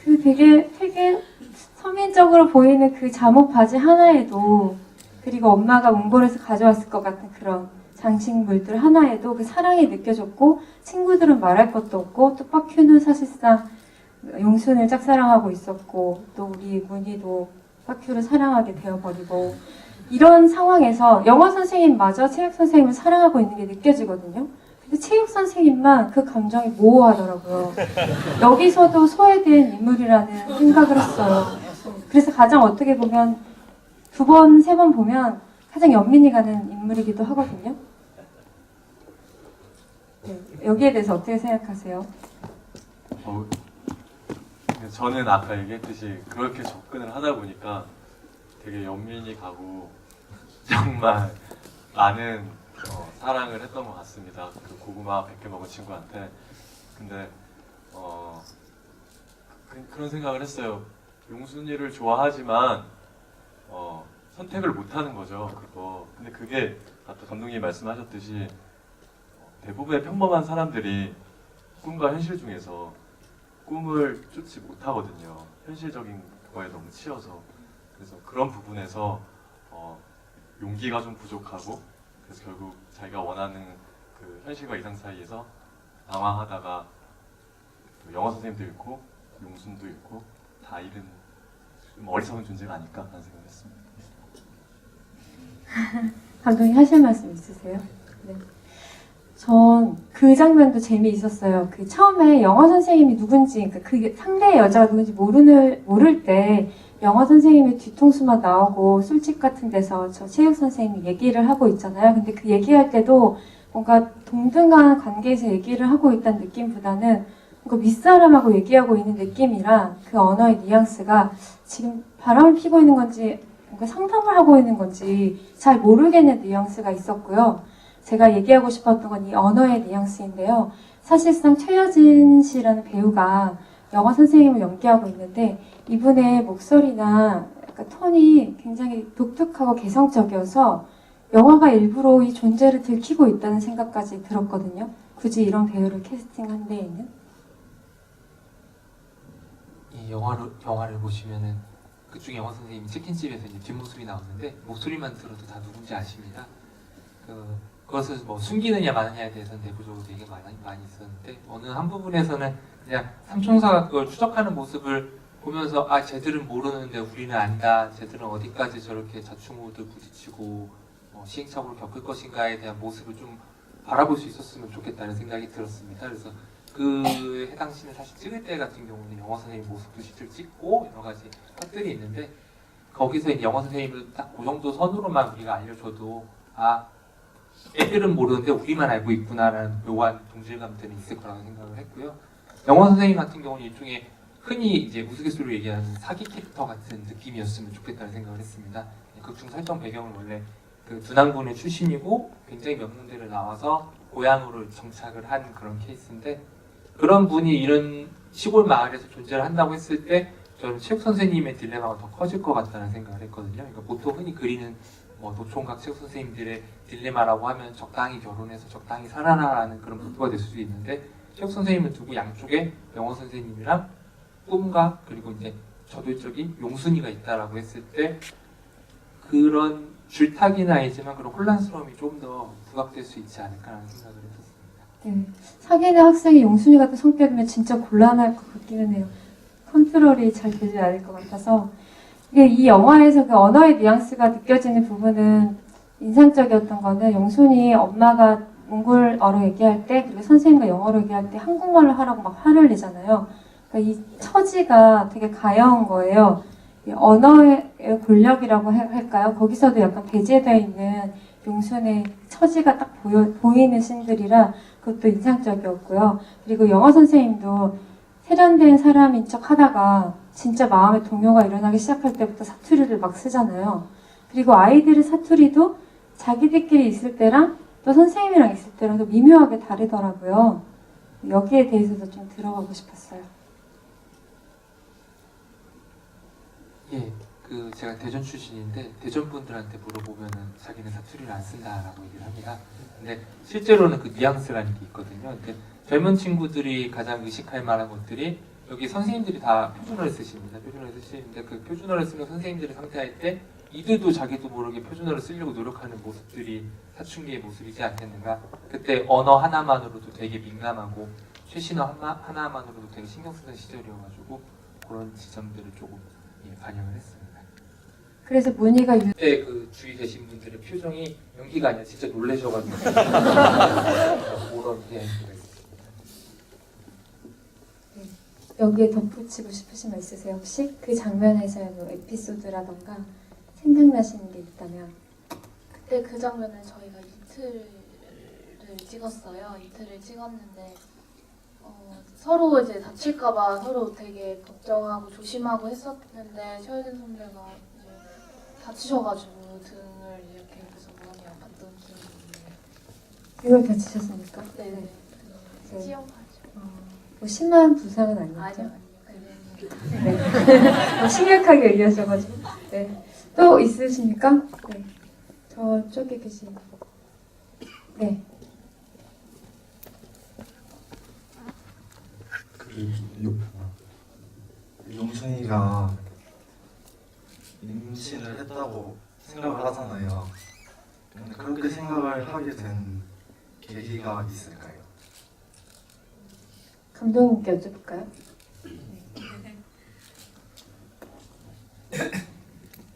그 되게 서민적으로 보이는 그 잠옷 바지 하나에도, 그리고 엄마가 몽골에서 가져왔을 것 같은 그런 장식물들 하나에도 그 사랑이 느껴졌고, 친구들은 말할 것도 없고, 또 빡큐는 사실상 용순을 짝사랑하고 있었고, 또 우리 문희도 빡큐를 사랑하게 되어버리고, 이런 상황에서 영어 선생님마저 체육 선생님을 사랑하고 있는 게 느껴지거든요. 근데 체육 선생님만 그 감정이 모호하더라고요. 여기서도 소외된 인물이라는 생각을 했어요. 그래서 가장 어떻게 보면 2번, 3번 보면 가장 연민이 가는 인물이기도 하거든요. 네, 여기에 대해서 어떻게 생각하세요? 저는 아까 얘기했듯이 그렇게 접근을 하다 보니까 되게 연민이 가고 정말 많은 사랑을 했던 것 같습니다. 그 고구마 100개 먹은 친구한테. 근데 그런 생각을 했어요. 용순이를 좋아하지만 선택을 못하는 거죠. 그거. 근데 그게 아까 감독님이 말씀하셨듯이 대부분의 평범한 사람들이 꿈과 현실 중에서 꿈을 쫓지 못하거든요. 현실적인 거에 너무 치여서. 그래서 그런 부분에서 용기가 좀 부족하고, 그래서 결국 자기가 원하는 그 현실과 이상 사이에서 방황하다가 영어 선생님도 있고 용순도 있고 다 잃은 좀 어리석은 존재가 아닐까 하는 생각을 했습니다. 감독님 하실 말씀 있으세요? 네. 전 그 장면도 재미있었어요. 그 처음에 영어 선생님이 누군지, 그러니까 그 상대의 여자가 누군지 모를 때 영어 선생님의 뒤통수만 나오고 술집 같은 데서 저 체육 선생님이 얘기를 하고 있잖아요. 근데 그 얘기할 때도 뭔가 동등한 관계에서 얘기를 하고 있다는 느낌보다는 뭔가 윗사람하고 얘기하고 있는 느낌이라 그 언어의 뉘앙스가 지금 바람을 피고 있는 건지 뭔가 상담을 하고 있는 건지 잘 모르겠는 뉘앙스가 있었고요. 제가 얘기하고 싶었던 건 이 언어의 뉘앙스인데요. 사실상 최여진 씨라는 배우가 영어 선생님을 연기하고 있는데 이분의 목소리나 약간 톤이 굉장히 독특하고 개성적이어서 영화가 일부러 이 존재를 들키고 있다는 생각까지 들었거든요. 굳이 이런 배우를 캐스팅한 데에는. 이 영화를 보시면은 그중 영화 선생님이 치킨집에서 이제 뒷모습이 나오는데 목소리만 들어도 다 누군지 아십니다. 그것을 뭐 숨기느냐 마느냐에 대해서는 내부적으로 되게 많이 있었는데 어느 한 부분에서는 그냥 삼총사가 그걸 추적하는 모습을 보면서 아 쟤들은 모르는데 우리는 안다. 쟤들은 어디까지 저렇게 자충우도 부딪히고 시행착오를 겪을 것인가에 대한 모습을 좀 바라볼 수 있었으면 좋겠다는 생각이 들었습니다. 그래서 그 해당시는 사실 찍을 때 같은 경우는 영어 선생님 모습도 실제로 찍고 여러 가지 것들이 있는데 거기서 이제 영어 선생님을 딱 그 정도 선으로만 우리가 알려줘도 아 애들은 모르는데 우리만 알고 있구나라는 묘한 동질감들이 있을 거라고 생각을 했고요. 영어 선생님 같은 경우는 일종의 흔히 이제 우스갯소리로 얘기하는 사기 캐릭터 같은 느낌이었으면 좋겠다는 생각을 했습니다. 극중 설정 배경은 원래 그 두난군의 출신이고 굉장히 명문대를 나와서 고향으로 정착을 한 그런 케이스인데 그런 분이 이런 시골 마을에서 존재를 한다고 했을 때 저는 체육 선생님의 딜레마가 더 커질 것 같다는 생각을 했거든요. 그러니까 보통 흔히 그리는 노총각 체육 선생님들의 딜레마라고 하면 적당히 결혼해서 적당히 살아라라는 그런 목표가 될 수도 있는데 체육 선생님을 두고 양쪽에 영어 선생님이랑 꿈과 그리고 이제 저돌적인 용순이가 있다라고 했을 때 그런 줄타기는 아니지만 그런 혼란스러움이 좀 더 부각될 수 있지 않을까라는 생각을 했었습니다. 네. 사귀는 학생이 용순이 같은 성격이면 진짜 곤란할 것 같기는 해요. 컨트롤이 잘 되지 않을 것 같아서 이게 이 영화에서 그 언어의 뉘앙스가 느껴지는 부분은 인상적이었던 거는 용순이 엄마가 몽골어로 얘기할 때 그리고 선생님과 영어로 얘기할 때 한국말로 하라고 막 화를 내잖아요. 그러니까 이 처지가 되게 가여운 거예요. 이 언어의 권력이라고 할까요? 거기서도 약간 배제되어 있는 용순의 처지가 딱 보이는 씬들이라 그것도 인상적이었고요. 그리고 영어 선생님도 세련된 사람인 척 하다가 진짜 마음에 동요가 일어나기 시작할 때부터 사투리를 막 쓰잖아요. 그리고 아이들의 사투리도 자기들끼리 있을 때랑 또 선생님이랑 있을 때랑 또 미묘하게 다르더라고요. 여기에 대해서도 좀 들어가고 싶었어요. 예, 그 제가 대전 출신인데 대전 분들한테 물어보면은 자기는 사투리를 안 쓴다라고 얘기를 합니다. 근데 실제로는 그 뉘앙스라는 게 있거든요. 근데 젊은 친구들이 가장 의식할 만한 것들이 여기 선생님들이 다 표준어를 쓰십니다. 표준어를 쓰시는데 그 표준어를 쓰는 선생님들을 상대할 때 이들도 자기도 모르게 표준어를 쓰려고 노력하는 모습들이 사춘기의 모습이지 않겠는가. 그때 언어 하나만으로도 되게 민감하고 최신어 하나만으로도 되게 신경 쓰던 시절이어가지고 그런 지점들을 조금 반영을 했습니다. 그래서 문희가 그때 그 주위 계신 분들의 표정이 연기가 아니라 진짜 놀라셔가지고 그런 그랬습니다. 여기에 덧붙이고 싶으신 말 있으세요? 혹시 그 장면에서의 뭐 에피소드라던가 생각나시는 게 있다면. 그때 그 장면을 저희가 이틀을 찍었어요. 이틀을 찍었는데 서로 이제 다칠까봐 서로 되게 걱정하고 조심하고 했었는데 최효진 선배가 이제 다치셔가지고 등을 이렇게 해서 많이 아팠던 기억이 있네요. 이걸 다치셨습니까? 네네. 네. 찌어가지고. 뭐 심한 부상은 아니었죠? 아니요. 네. 심각하게 얘기하셔가지고. 네. 또 있으십니까? 네. 저쪽에 계신. 네. 용순이가 임신을 했다고 생각을 하잖아요. 근데 그렇게 생각을 하게 된 계기가 있을까요? 감독님께 여쭤볼까요?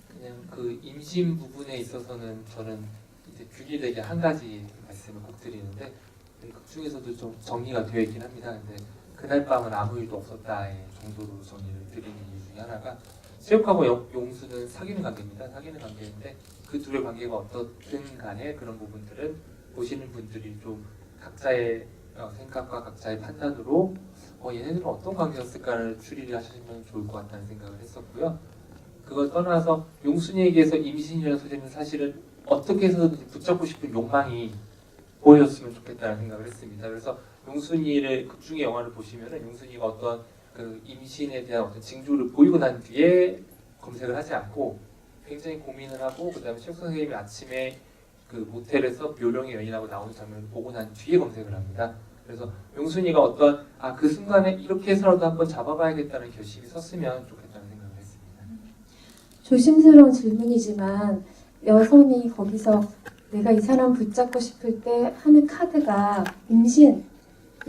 그냥 그 임신 부분에 있어서는 저는 이제 균일되게 한 가지 말씀을 꼭 드리는데 그 중에서도 좀 정리가 되어 있긴 합니다. 근데 그날 밤은 아무 일도 없었다의 정도로 정리를 드리는 이유 중에 하나가 체육하고 용수는 사귀는 관계입니다. 사귀는 관계인데 그 둘의 관계가 어떻든 간에 그런 부분들은 보시는 분들이 좀 각자의 생각과 각자의 판단으로 얘네들은 어떤 관계였을까를 추리를 하시면 좋을 것 같다는 생각을 했었고요. 그걸 떠나서 용순이에게서 임신이라는 소재는 사실은 어떻게 해서든지 붙잡고 싶은 욕망이 보여줬으면 좋겠다는 생각을 했습니다. 그래서 용순이를 극중의 영화를 보시면은 용순이가 어떤 그 임신에 대한 어떤 징조를 보이고 난 뒤에 검색을 하지 않고 굉장히 고민을 하고 그다음에 최욱 선생님이 아침에 그 모텔에서 묘령의 연인하고 나오는 장면을 보고 난 뒤에 검색을 합니다. 그래서 용순이가 어떤 그 순간에 이렇게 해서라도 한번 잡아봐야겠다는 결심이 섰으면 좋겠다는 생각을 했습니다. 조심스러운 질문이지만 여성이 거기서 내가 이 사람 붙잡고 싶을 때 하는 카드가 임신일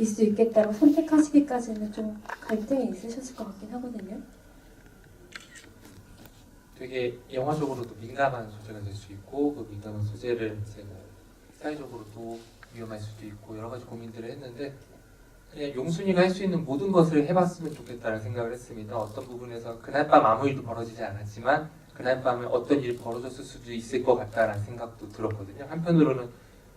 수 있겠다고 선택하시기까지는 좀 갈등이 있으셨을 것 같긴 하거든요. 되게 영화적으로도 민감한 소재가 될 수 있고 그 민감한 소재를 이제 사회적으로도 위험할 수도 있고 여러 가지 고민들을 했는데 그냥 용순이가 할 수 있는 모든 것을 해봤으면 좋겠다는 생각을 했습니다. 어떤 부분에서 그날 밤 아무 일도 벌어지지 않았지만 그날 밤에 어떤 일이 벌어졌을 수도 있을 것 같다는 생각도 들었거든요. 한편으로는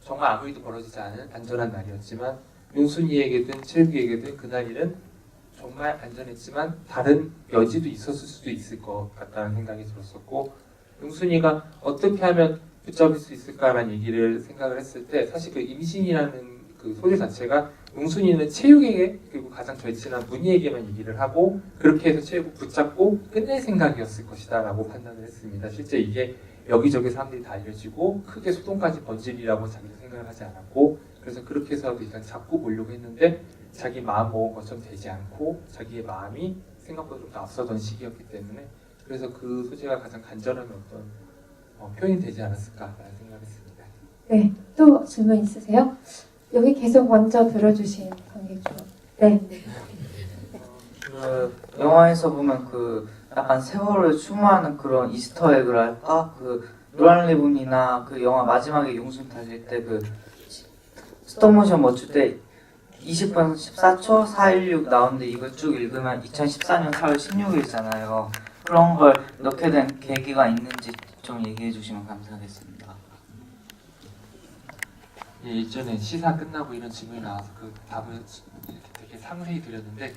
정말 아무 일도 벌어지지 않은 안전한 날이었지만 용순이에게든 체육이에게든 그날 일은 정말 안전했지만 다른 여지도 있었을 수도 있을 것 같다는 생각이 들었었고 용순이가 어떻게 하면 붙잡을 수 있을까라는 얘기를 생각을 했을 때 사실 그 임신이라는 그 소재 자체가 용순이는 체육에게 그리고 가장 절친한 문희에게만 얘기를 하고 그렇게 해서 체육을 붙잡고 끝낼 생각이었을 것이다 라고 판단을 했습니다. 실제 이게 여기저기 사람들이 다 알려지고 크게 소동까지 번질이라고 자기는 생각을 하지 않았고 그래서 그렇게 해서 일단 잡고 보려고 했는데 자기 마음 먹은 것처럼 되지 않고 자기의 마음이 생각보다 좀 더 앞서던 시기였기 때문에 그래서 그 소재가 가장 간절한 어떤 표현이 되지 않았을까라는 생각을 했습니다. 네, 또 질문 있으세요? 여기 계속 먼저 들어주신 관객 중. 네. 그 영화에서 보면 그 약간 세월을 추모하는 그런 이스터에그랄까 그 노란 리본이나 그 영화 마지막에 용순 달릴 때 그 스톱모션 멈출 때 20분 14초 416 나오는데 이걸 쭉 읽으면 2014년 4월 16일이잖아요. 그런 걸 넣게 된 계기가 있는지 좀 얘기해 주시면 감사하겠습니다. 예, 일전에 시사 끝나고 이런 질문이 나와서 그 답을 이렇게 되게 상세히 드렸는데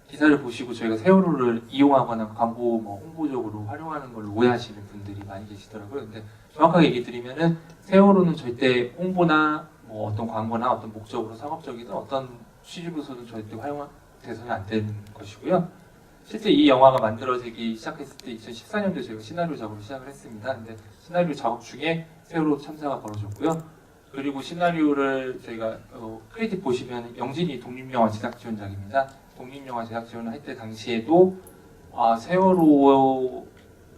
기사를 보시고 저희가 세월호를 이용하거나 광고 홍보적으로 활용하는 걸 오해하시는 분들이 많이 계시더라고요. 근데 정확하게 얘기 드리면은 세월호는 절대 홍보나 어떤 광고나 어떤 목적으로 상업적이든 어떤 취지로서는 절대 활용돼서는 안 되는 것이고요. 실제 이 영화가 만들어지기 시작했을 때 2014년도에 저희가 시나리오 작업을 시작을 했습니다. 근데 시나리오 작업 중에 세월호 참사가 벌어졌고요. 그리고 시나리오를 저희가 크레딧 보시면 영진이 독립영화 제작지원작입니다. 독립영화 제작 지원을 할 때 당시에도 세월호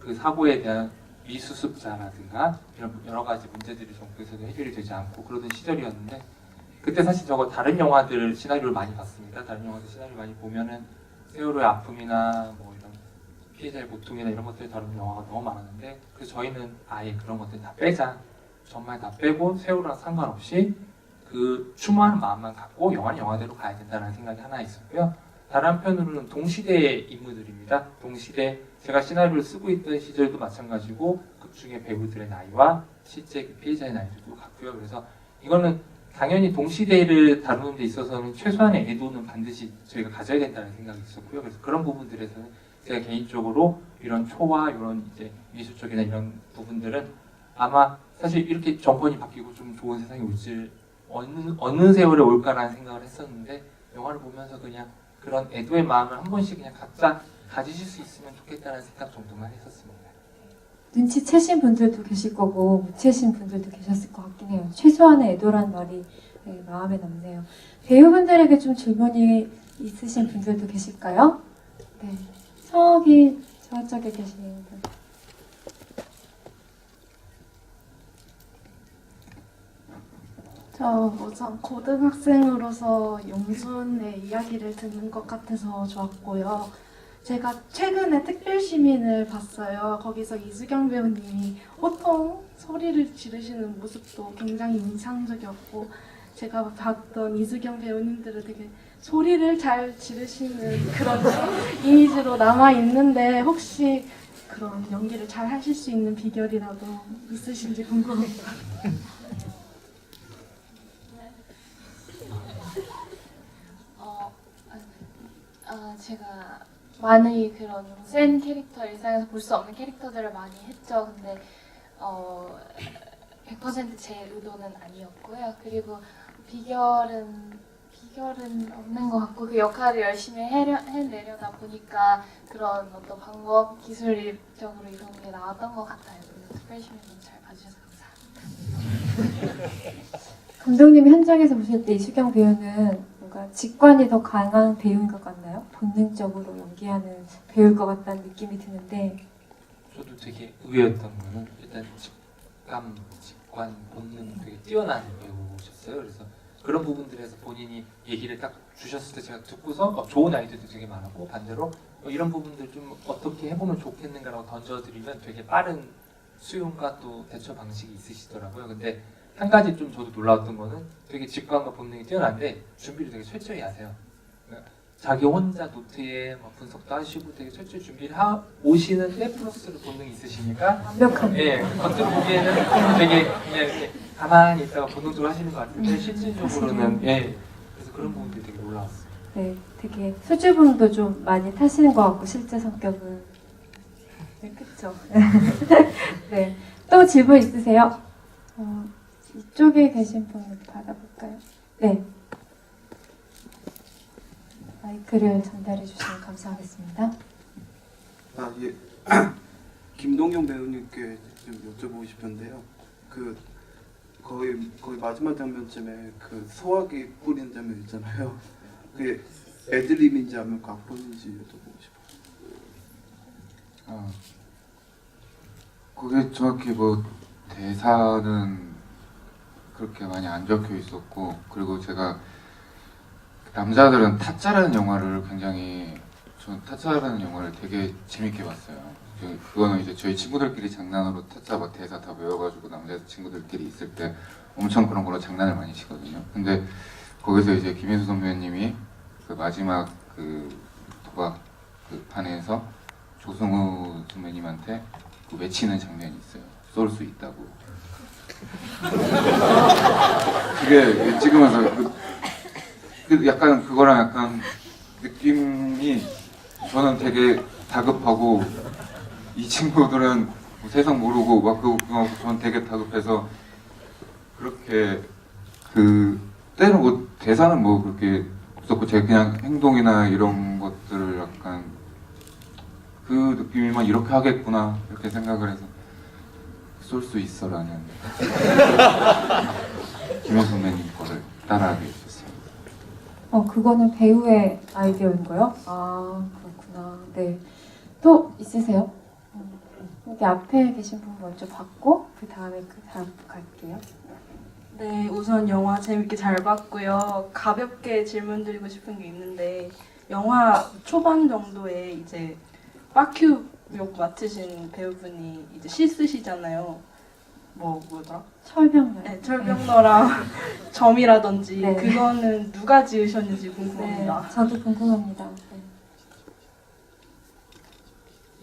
그 사고에 대한 미수습자라든가 이런 여러 가지 문제들이 정부에서도 해결이 되지 않고 그러던 시절이었는데 그때 사실 저거 다른 영화들 시나리오를 많이 봤습니다. 다른 영화들 시나리오 많이 보면은 세월호의 아픔이나 뭐 이런 피해자의 고통이나 이런 것들을 다루는 영화가 너무 많았는데 그래서 저희는 아예 그런 것들 다 빼자. 정말 다 빼고 세월호랑 상관없이 그 추모하는 마음만 갖고 영화는 영화대로 가야 된다는 생각이 하나 있었고요. 다른 한편으로는 동시대의 인물들입니다. 동시대 제가 시나리오를 쓰고 있던 시절도 마찬가지고 극중의 배우들의 나이와 실제 그 피해자의 나이도 같고요. 그래서 이거는 당연히 동시대를 다루는 데 있어서는 최소한의 애도는 반드시 저희가 가져야 된다는 생각이 있었고요. 그래서 그런 부분들에서는 제가 개인적으로 이런 초와 이런 이제 미술 쪽이나 이런 부분들은 아마 사실 이렇게 정권이 바뀌고 좀 좋은 세상이 올지 어느 세월에 올까라는 생각을 했었는데 영화를 보면서 그냥 그런 애도의 마음을 한 번씩 그냥 각자 가지실 수 있으면 좋겠다는 생각 정도만 했었습니다. 눈치채신 분들도 계실 거고 못 채신 분들도 계셨을 것 같긴 해요. 최소한의 애도란 말이 마음에 남네요. 배우분들에게 좀 질문이 있으신 분들도 계실까요? 네, 저쪽에 계시는 분. 저 우선 고등학생으로서 용순의 이야기를 듣는 것 같아서 좋았고요. 제가 최근에 특별시민을 봤어요. 거기서 이수경 배우님이 호통 소리를 지르시는 모습도 굉장히 인상적이었고 제가 봤던 이수경 배우님들은 되게 소리를 잘 지르시는 그런 이미지로 남아있는데 혹시 그런 연기를 잘 하실 수 있는 비결이라도 있으신지 궁금합니다. 제가 많이 그런 센 캐릭터, 일상에서 볼 수 없는 캐릭터들을 많이 했죠. 근데 100% 제 의도는 아니었고요. 그리고 비결은 없는 것 같고 그 역할을 열심히 해내려다 보니까 그런 어떤 방법, 기술적으로 이런 게 나왔던 것 같아요. 그래서 특별시민분 잘 봐주셔서 감사합니다. 감독님이 현장에서 보실 때 이수경 배우는 뭔가 직관이 더 강한 배우인 것 같나요? 본능적으로 연기하는 배우일 것 같다는 느낌이 드는데 저도 되게 의외였던 거는 일단 직감, 직관, 본능 되게 뛰어난 배우셨어요. 그래서 그런 부분들에서 본인이 얘기를 딱 주셨을 때 제가 듣고서 좋은 아이디어도 되게 많았고 반대로 이런 부분들 좀 어떻게 해보면 좋겠는가라고 던져드리면 되게 빠른 수용과 또 대처 방식이 있으시더라고요. 근데 한 가지 좀 저도 놀라웠던 거는 되게 직관과 본능이 뛰어난데 준비를 되게 철저히 하세요. 그러니까 자기 혼자 노트에 막 분석도 하시고 되게 철저히 준비를 오시는데 플러스로 본능이 있으시니까 완벽한. 예, 겉으로 보기에는 되게 그냥 이렇게 가만히 있다가 본능적으로 하시는 것 같은데 실질적으로는 예, 그래서 그런 부분들이 되게 놀라웠어요. 네, 되게 수줍음도 좀 많이 타시는 것 같고 실제 성격은 네, 그쵸? 네, 또 질문 있으세요? 이쪽에 계신 분 받아볼까요? 네. 마이크를 전달해 주시면 감사하겠습니다. 예. 김동경 배우님께 좀 여쭤보고 싶은데요. 그 거의 마지막 장면쯤에 그 소화기 뿌리는 장면 있잖아요. 그게 애드립인지 아니면 각본인지 여쭤보고 싶어요. 그게 정확히 뭐 대사는 그렇게 많이 안 적혀 있었고, 그리고 제가 남자들은 타짜라는 영화를 저는 타짜라는 영화를 되게 재밌게 봤어요. 그거는 이제 저희 친구들끼리 장난으로 타짜 막 대사 다 외워가지고 남자 친구들끼리 있을 때 엄청 그런 걸로 장난을 많이 치거든요. 근데 거기서 이제 김혜수 선배님이 그 마지막 그 도박 그 판에서 조승우 선배님한테 그 외치는 장면이 있어요. 쏠 수 있다고. 그게 찍으면서 약간 그거랑 약간 느낌이 저는 되게 다급하고 이 친구들은 뭐 세상 모르고 막 그거 저는 되게 다급해서 그렇게 때는 뭐 대사는 뭐 그렇게 없었고 제가 그냥 행동이나 이런 것들을 약간 그 느낌이면 이렇게 하겠구나 이렇게 생각을 해서 쏠 수 있어라는 김현 선배님 거를 따라하게 됐어요. 그거는 배우의 아이디어인 거요? 아, 그렇구나. 네. 또 있으세요? 여기 앞에 계신 분 먼저 받고 그 다음에 그 다음 갈게요. 네, 우선 영화 재밌게 잘 봤고요. 가볍게 질문 드리고 싶은 게 있는데 영화 초반 정도에 이제 빠큐 역 맡으신 배우분이 이제 씻으시잖아요. 뭐더라? 철병. 네, 철병너랑 점이라든지 네. 그거는 누가 지으셨는지 네, 궁금합니다. 저도 궁금합니다. 네.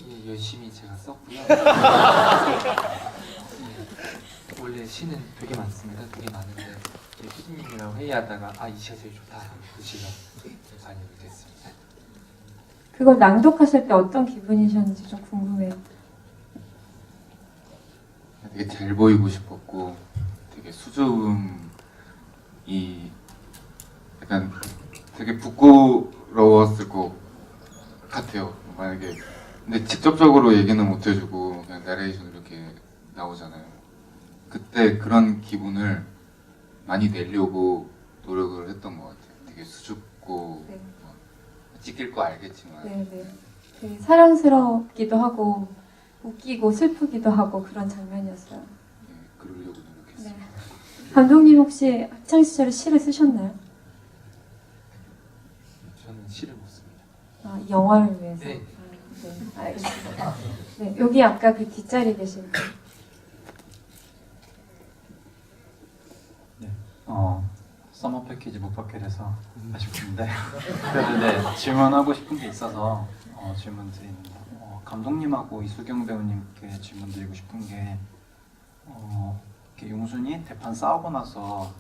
예, 열심히 제가 썼고요. 예, 원래 시는 되게 많습니다. 되게 많은데 피디님이랑 회의하다가 이 시가 제일 좋다. 그 시가 반영이 됐습니다. 그걸 낭독하실 때 어떤 기분이셨는지 좀 궁금해요. 되게 잘 보이고 싶었고 되게 수줍음이 약간 되게 부끄러웠을 것 같아요. 만약에 근데 직접적으로 얘기는 못 해주고 그냥 나레이션 이렇게 나오잖아요. 그때 그런 기분을 많이 내려고 노력을 했던 것 같아요. 되게 수줍고 네. 찍힐 거 알겠지만 네, 네. 되게 사랑스럽기도 하고 웃기고 슬프기도 하고 그런 장면이었어요. 네, 그러려고 노력했어요. 네. 감독님 혹시 학창 시절에 시를 쓰셨나요? 저는 시를 못 씁니다. 이 영화를 위해서. 네. 네, 알겠습니다. 네, 여기 아까 그 뒷자리 계신 분. 서머 패키지 못 받게 돼서 아쉽습니다. 그래도 네, 질문하고 싶은 게 있어서 질문 드립니다. 감독님하고 이수경 배우님께 질문 드리고 싶은 게 이렇게 용순이 대판 싸우고 나서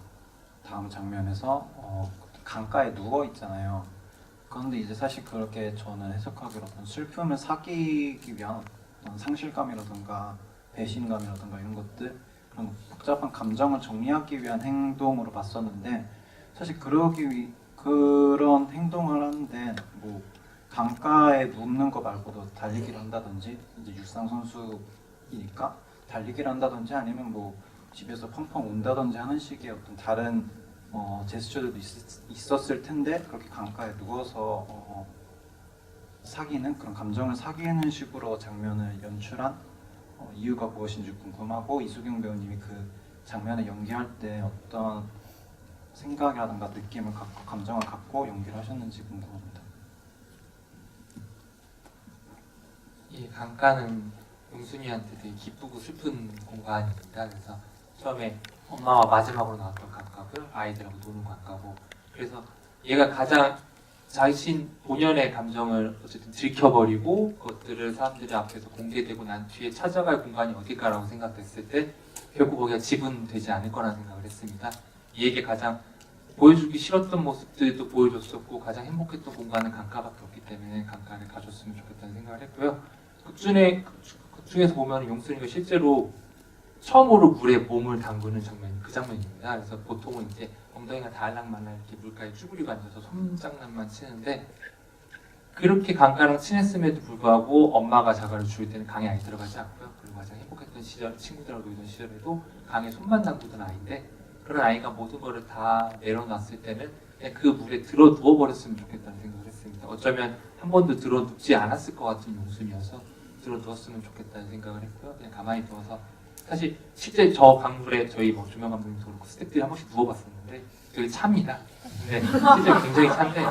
다음 장면에서 강가에 누워 있잖아요. 그런데 이제 사실 그렇게 저는 해석하기로 어떤 슬픔을 사귀기 위한 어떤 상실감이라든가 배신감이라든가 이런 것들 그런 복잡한 감정을 정리하기 위한 행동으로 봤었는데 사실 그런 행동을 하는데 뭐 강가에 눕는 거 말고도 달리기를 한다든지 이제 육상 선수이니까 달리기를 한다든지 아니면 뭐 집에서 펑펑 운다든지 하는 식의 어떤 다른 제스처들도 있었을 텐데 그렇게 강가에 누워서 사귀는 그런 감정을 사귀는 식으로 장면을 연출한 이유가 무엇인지 궁금하고 이수경 배우님이 그 장면을 연기할 때 어떤 생각이라든가 느낌을 갖고 감정을 갖고 연기를 하셨는지 궁금합니다. 이 강가는 용순이한테 되게 기쁘고 슬픈 공간입니다. 그래서 처음에 엄마와 마지막으로 나왔던 강가고요. 아이들하고 노는 강가고 그래서 얘가 가장 자신 본연의 감정을 어쨌든 들켜버리고 그것들을 사람들 앞에서 공개되고 난 뒤에 찾아갈 공간이 어딜까라고 생각했을 때 결국 거기가 집은 되지 않을 거라는 생각을 했습니다. 얘에게 가장 보여주기 싫었던 모습들도 보여줬었고 가장 행복했던 공간은 강가밖에 없기 때문에 강가를 가졌으면 좋겠다는 생각을 했고요. 극 중에서 보면 용순이가 실제로 처음으로 물에 몸을 담그는 장면이 그 장면입니다. 그래서 보통은 이제 엉덩이가 달랑말랑 이렇게 물가에 쭈그리고 앉아서 손장난만 치는데 그렇게 강가랑 친했음에도 불구하고 엄마가 자갈을 줄 때는 강에 아예 들어가지 않고요. 그리고 가장 행복했던 시절, 친구들하고 놀던 시절에도 강에 손만 담그던 아이인데 그런 아이가 모든 거를 다 내려놨을 때는 그냥 그 물에 들어 누워버렸으면 좋겠다는 생각을 했습니다. 어쩌면 한 번도 들어 눕지 않았을 것 같은 용순이어서 들어 누웠으면 좋겠다는 생각을 했고요. 그냥 가만히 누워서 사실 실제 저 강물에 저희 뭐 조명 감독님도 그렇고 스태프들이 한 번씩 누워봤었는데 되게 찹니다. 근데 실제 굉장히 찬데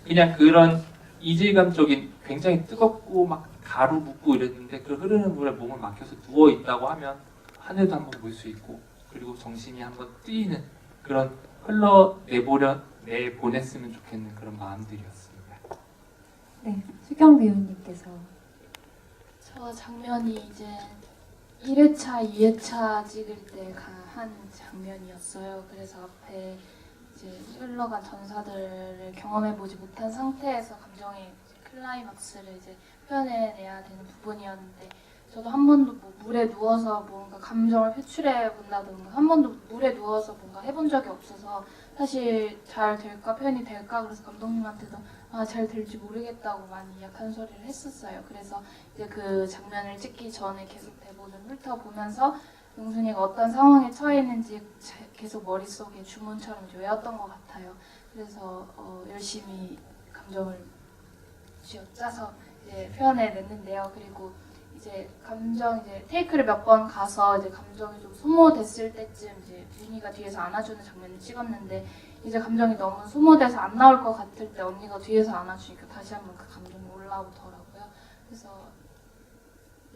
그냥 그런 이질감적인 굉장히 뜨겁고 막 가루 묻고 이랬는데 그 흐르는 물에 몸을 맡겨서 누워 있다고 하면 하늘도 한번 볼 수 있고 그리고 정신이 한번 뜨이는 그런 내보냈으면 좋겠는 그런 마음들이었습니다. 네, 수경 배우님께서. 저 장면이 이제 1회차, 2회차 찍을 때 한 장면이었어요. 그래서 앞에 이제 흘러간 전사들을 경험해보지 못한 상태에서 감정의 클라이막스를 이제 표현해내야 되는 부분이었는데 저도 한 번도 뭐 물에 누워서 뭔가 감정을 표출해 본다든가 한 번도 물에 누워서 뭔가 해본 적이 없어서 사실 잘 될까, 표현이 될까, 그래서 감독님한테도 잘 될지 모르겠다고 많이 약한 소리를 했었어요. 그래서 이제 그 장면을 찍기 전에 계속 대본을 훑어보면서 용순이가 어떤 상황에 처해 있는지 계속 머릿속에 주문처럼 이제 외웠던 것 같아요. 그래서 열심히 감정을 쥐어짜서 이제 표현해냈는데요. 그리고 이제 감정 이제 테이크를 몇 번 가서 이제 감정이 좀 소모됐을 때쯤 이제 윤희가 뒤에서 안아주는 장면을 찍었는데 이제 감정이 너무 소모돼서 안 나올 것 같을 때 언니가 뒤에서 안아주니까 다시 한번 그 감정이 올라오더라고요. 그래서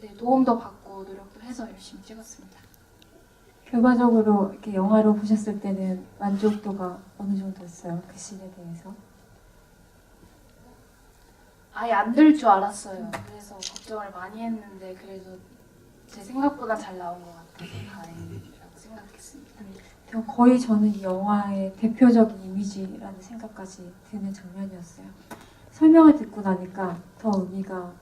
네, 도움도 받고 노력도 해서 열심히 찍었습니다. 결과적으로 이렇게 영화로 보셨을 때는 만족도가 어느 정도였어요? 그 씬에 대해서? 아예 안 될 줄 알았어요. 그래서 걱정을 많이 했는데 그래도 제 생각보다 잘 나온 것 같아서 다행이라고 생각했습니다. 거의 저는 이 영화의 대표적인 이미지라는 생각까지 드는 장면이었어요. 설명을 듣고 나니까 더 의미가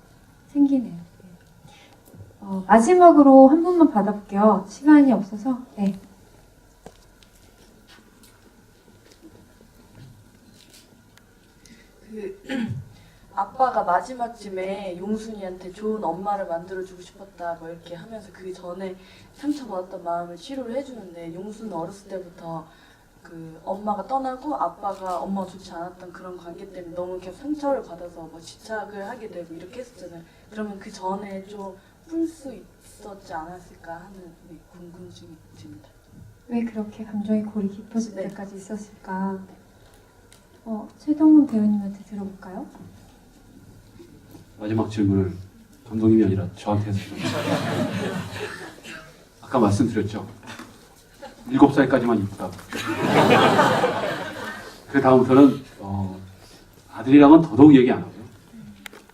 생기네요. 네. 마지막으로 한 분만 받아볼게요. 시간이 없어서. 네. 아빠가 마지막쯤에 용순이한테 좋은 엄마를 만들어주고 싶었다 뭐 이렇게 하면서 그 전에 상처받았던 마음을 치료를 해주는데 용순은 어렸을 때부터 그 엄마가 떠나고 아빠가 엄마가 좋지 않았던 그런 관계 때문에 너무 계속 상처를 받아서 뭐 집착을 하게 되고 이렇게 했었잖아요. 그러면 그 전에 좀 풀 수 있었지 않았을까 하는 궁금증이 듭니다. 왜 그렇게 감정이 골이 깊어질 네. 때까지 있었을까? 최동훈 배우님한테 들어볼까요? 마지막 질문을 감독님이 아니라 저한테 해서 아까 말씀드렸죠. 7살까지만 이쁘다고. 그 다음부터는 아들이랑은 더더욱 얘기 안 하고요.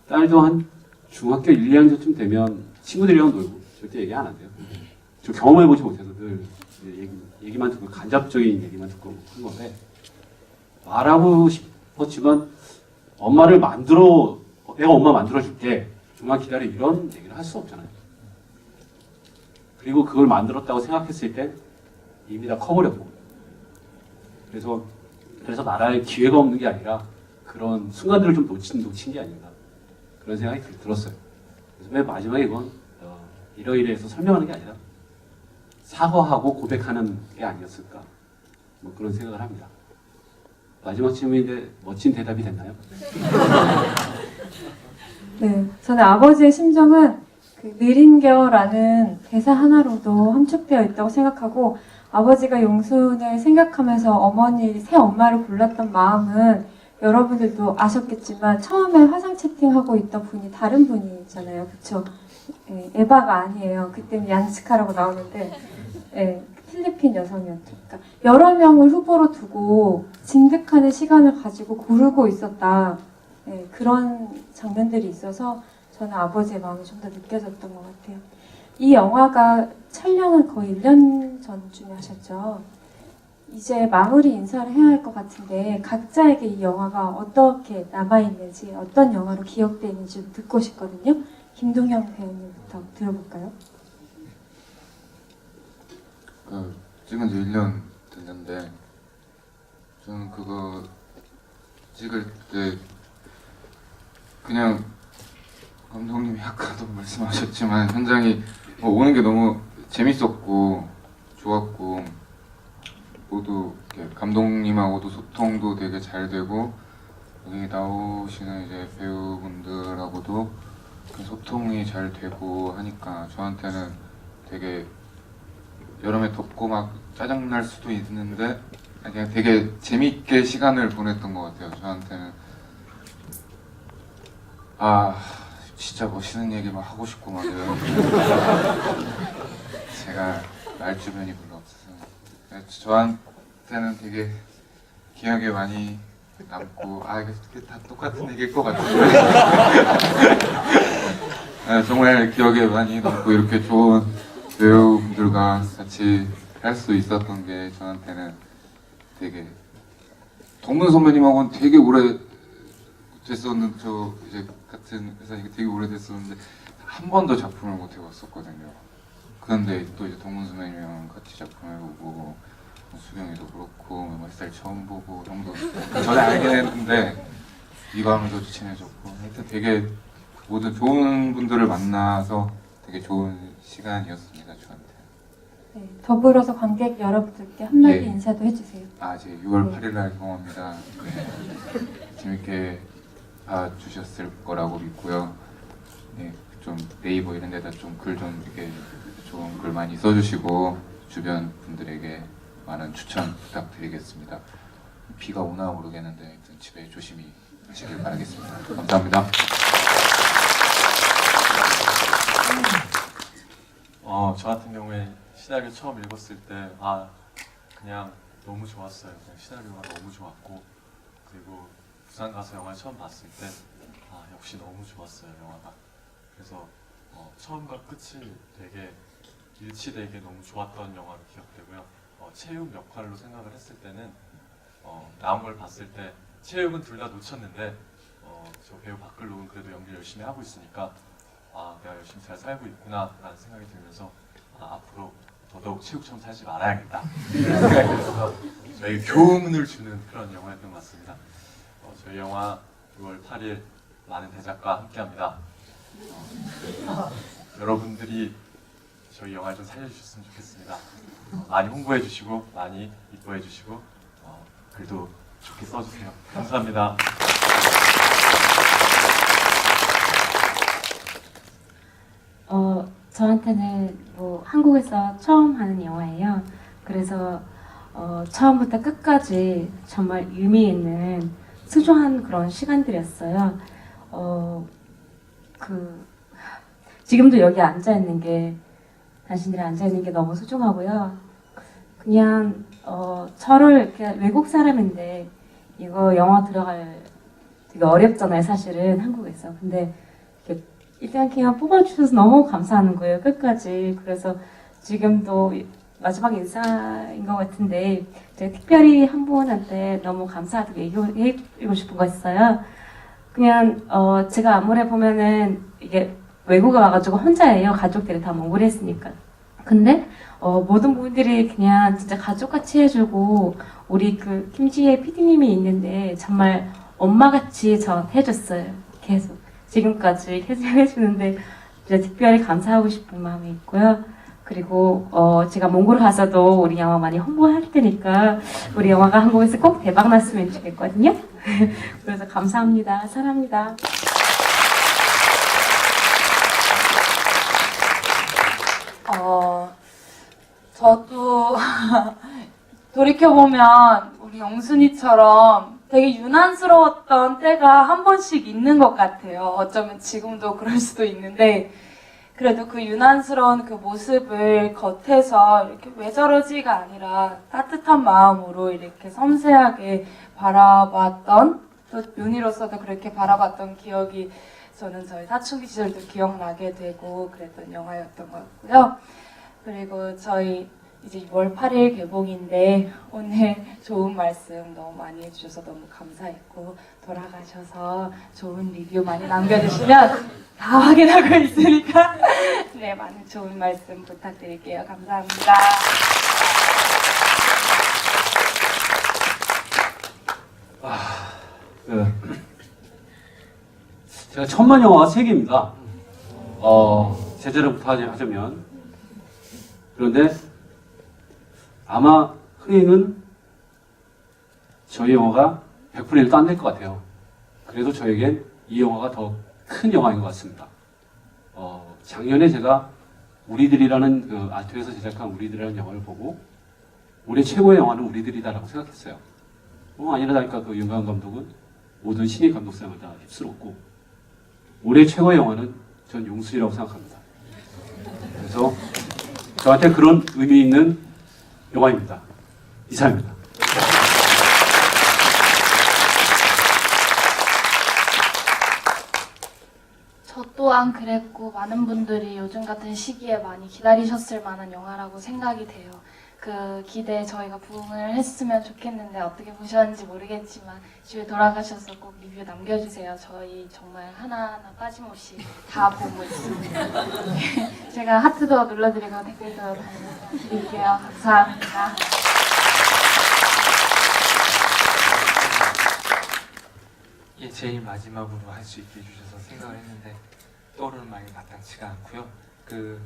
딸도 한 중학교 1, 2학년쯤 되면 친구들이랑 놀고 절대 얘기 안 한대요. 저 경험해보지 못해서 늘 얘기만 듣고 간접적인 얘기만 듣고 한 건데 말하고 싶었지만 엄마를 내가 엄마 만들어줄게. 좀만 기다려. 이런 얘기를 할 수 없잖아요. 그리고 그걸 만들었다고 생각했을 때 이미 다 커버렸고. 그래서 말할 기회가 없는 게 아니라 그런 순간들을 좀 놓친 게 아닌가. 그런 생각이 들었어요. 그래서 맨 마지막에 이건 이러이러해서 설명하는 게 아니라 사과하고 고백하는 게 아니었을까. 뭐 그런 생각을 합니다. 마지막 질문인데 멋진 대답이 됐나요? 네, 저는 아버지의 심정은 그 느린겨라는 대사 하나로도 함축되어 있다고 생각하고 아버지가 용순을 생각하면서 새 엄마를 골랐던 마음은 여러분들도 아셨겠지만 처음에 화상 채팅하고 있던 분이 다른 분이잖아요. 그쵸? 네, 에바가 아니에요. 그때는 얀스카라고 나오는데 네, 필리핀 여성이었죠. 그러니까 여러 명을 후보로 두고 진득하는 시간을 가지고 고르고 있었다. 네, 그런 장면들이 있어서 저는 아버지의 마음이 좀 더 느껴졌던 것 같아요. 이 영화가 촬영은 거의 1년 전쯤에 하셨죠. 이제 마무리 인사를 해야 할 것 같은데 각자에게 이 영화가 어떻게 남아있는지 어떤 영화로 기억되어 있는지 좀 듣고 싶거든요. 김동현 배우님부터 들어볼까요? 찍은 지 1년 됐는데 저는 그거 찍을 때 그냥 감독님이 아까도 말씀하셨지만 현장이 오는 게 너무 재밌었고 좋았고 모두 감독님하고도 소통도 되게 잘 되고 여기 나오시는 이제 배우분들하고도 소통이 잘 되고 하니까 저한테는 되게 여름에 덥고 막 짜증날 수도 있는데 그냥 되게 재밌게 시간을 보냈던 것 같아요. 저한테는 진짜 멋있는 얘기 막 하고 싶고 막 이런 제가 말 주변이 별로 없어서 저한테는 되게 기억에 많이 남고 이게 다 똑같은 얘기일 것 같은데 정말 기억에 많이 남고 이렇게 좋은 배우분들과 같이 할 수 있었던 게 저한테는 되게 동문 선배님하고는 되게 오래 됐었는데 저 이제 같은 회사니까 되게 오래 됐었는데 한 번도 작품을 못 해봤었거든요. 그런데 또 이제 동문 선배님이랑 같이 작품을 보고 수경이도 그렇고 몇 살 처음 보고 형도 전에 알긴 했는데 이광도 친해졌고 하여튼 되게 모든 좋은 분들을 만나서 되게 좋은 시간이었습니다 저한테. 네, 더불어서 관객 여러분들께 한마디 예. 인사도 해주세요. 제 6월 8일 날 경험합니다. 네. 재밌게 봐주셨을 거라고 믿고요. 네, 좀 네이버 이런 데다 좀 글 좀 이렇게 좋은 글 많이 써주시고 주변 분들에게 많은 추천 부탁드리겠습니다. 비가 오나 모르겠는데 하여튼 집에 조심히 하시길 바라겠습니다. 감사합니다. 저 같은 경우에 시나리오 처음 읽었을 때 그냥 너무 좋았어요. 그냥 시나리오가 너무 좋았고 그리고 부산 가서 영화를 처음 봤을 때 역시 너무 좋았어요 영화가. 그래서 처음과 끝이 되게 일치되게 너무 좋았던 영화로 기억되고요. 체육 역할로 생각을 했을 때는 나온 걸 봤을 때 체육은 둘 다 놓쳤는데 저 배우 박글록은 그래도 연기 열심히 하고 있으니까 내가 열심히 잘 살고 있구나 라는 생각이 들면서 앞으로 더더욱 체육처럼 살지 말아야겠다 생각이 들어서 저에게 교훈을 주는 그런 영화였던 것 같습니다. 저희 영화 6월 8일 많은 대작과 함께합니다. 여러분들이 저희 영화를 좀 살려주셨으면 좋겠습니다. 많이 홍보해 주시고 많이 이뻐해 주시고 글도 좋게 써주세요. 감사합니다. 저한테는 뭐 한국에서 처음 하는 영화예요. 그래서 처음부터 끝까지 정말 의미 있는 소중한 그런 시간들이었어요. 지금도 여기 앉아 있는 게 당신들이 앉아 있는 게 너무 소중하고요. 그냥 저를 이렇게 외국 사람인데 이거 영화 들어갈 되게 어렵잖아요, 사실은 한국에서. 근데 일단 그냥 뽑아주셔서 너무 감사하는 거예요, 끝까지. 그래서 지금도 마지막 인사인 것 같은데 제가 특별히 한 분한테 너무 감사하다고 얘기해주고 싶은 거 있어요. 그냥 제가 아무래 보면은 이게 외국에 와가지고 혼자예요. 가족들이 다 몽골에 있으니까. 근데 모든 분들이 그냥 진짜 가족같이 해주고 우리 그 김지혜 PD님이 있는데 정말 엄마같이 저 해줬어요. 계속 지금까지 계속 해주는데 진짜 특별히 감사하고 싶은 마음이 있고요. 그리고 제가 몽골 가서도 우리 영화 많이 홍보할 테니까 우리 영화가 한국에서 꼭 대박 났으면 좋겠거든요. 그래서 감사합니다. 사랑합니다. 저도 돌이켜보면 우리 영순이처럼 되게 유난스러웠던 때가 한 번씩 있는 것 같아요. 어쩌면 지금도 그럴 수도 있는데 그래도 그 유난스러운 그 모습을 겉에서 이렇게 왜 저러지가 아니라 따뜻한 마음으로 이렇게 섬세하게 바라봤던, 또 윤희로서도 그렇게 바라봤던 기억이 저는 저희 사춘기 시절도 기억나게 되고 그랬던 영화였던 것 같고요. 그리고 저희 이제 6월 8일 개봉인데 오늘 좋은 말씀 너무 많이 해주셔서 너무 감사했고 돌아가셔서 좋은 리뷰 많이 남겨주시면 다 확인하고 있으니까 네, 많은 좋은 말씀 부탁드릴게요. 감사합니다. 제가 천만 영화가 3개입니다. 제대로부터 하자면. 그런데 아마 흥행은 저희 영화가 100%를 안 될 것 같아요. 그래도 저에겐 이 영화가 더 큰 영화인 것 같습니다. 작년에 제가 우리들이라는 그 아트에서 제작한 우리들이라는 영화를 보고 올해 최고의 영화는 우리들이다라고 생각했어요. 아니라다니까 그 윤가은 감독은 모든 신인 감독상을 다 휩쓸었고 올해 최고의 영화는 전 용수이라고 생각합니다. 그래서 저한테 그런 의미 있는 영화입니다. 이상입니다. 저 또한 그랬고 많은 분들이 요즘 같은 시기에 많이 기다리셨을 만한 영화라고 생각이 돼요. 그 기대에 저희가 부응을 했으면 좋겠는데 어떻게 보셨는지 모르겠지만 집에 돌아가셔서 꼭 리뷰 남겨주세요. 저희 정말 하나하나 빠짐없이 다 보고 있습니다. 제가 하트도 눌러드리고 댓글도 달아드릴게요. 감사합니다. 이게 제일 마지막으로 할 수 있게 해주셔서 생각을 했는데 떠오르는 말이 마땅치가 않고요. 그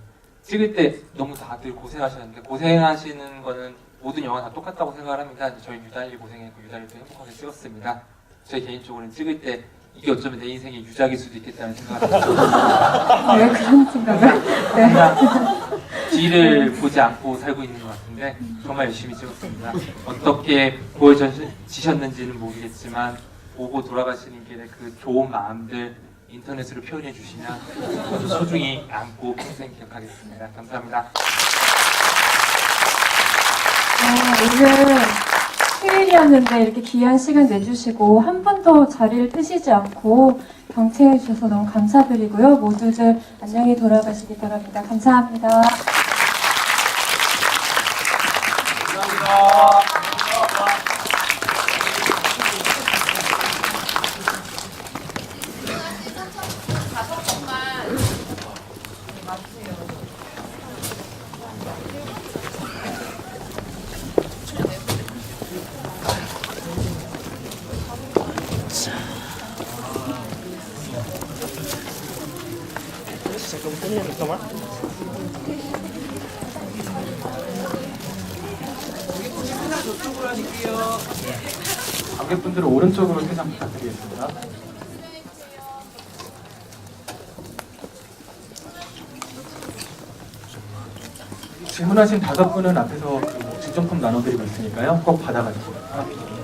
찍을 때 너무 다들 고생하셨는데 고생하시는 거는 모든 영화 다 똑같다고 생각을 합니다. 저희 유달리 고생했고 유달리도 행복하게 찍었습니다. 저희 개인적으로는 찍을 때 이게 어쩌면 내 인생의 유작일 수도 있겠다는 생각을 했죠. 왜 그런 생각을? 네. 뒤를 보지 않고 살고 있는 것 같은데 정말 열심히 찍었습니다. 어떻게 보여지셨는지는 모르겠지만 보고 돌아가시는 길에 그 좋은 마음들 인터넷으로 표현해 주시면 아주 소중히 안고 평생 기억하겠습니다. 감사합니다. 오늘 휴일이었는데 이렇게 귀한 시간 내주시고 한 번도 자리를 뜨시지 않고 경청해 주셔서 너무 감사드리고요. 모두들 안녕히 돌아가시기 바랍니다. 감사합니다. 관객분들은 오른쪽으로 퇴장 부탁드리겠습니다. 질문하신 5분은 앞에서 증정품 나눠드리고 있으니까요. 꼭 받아가주세요.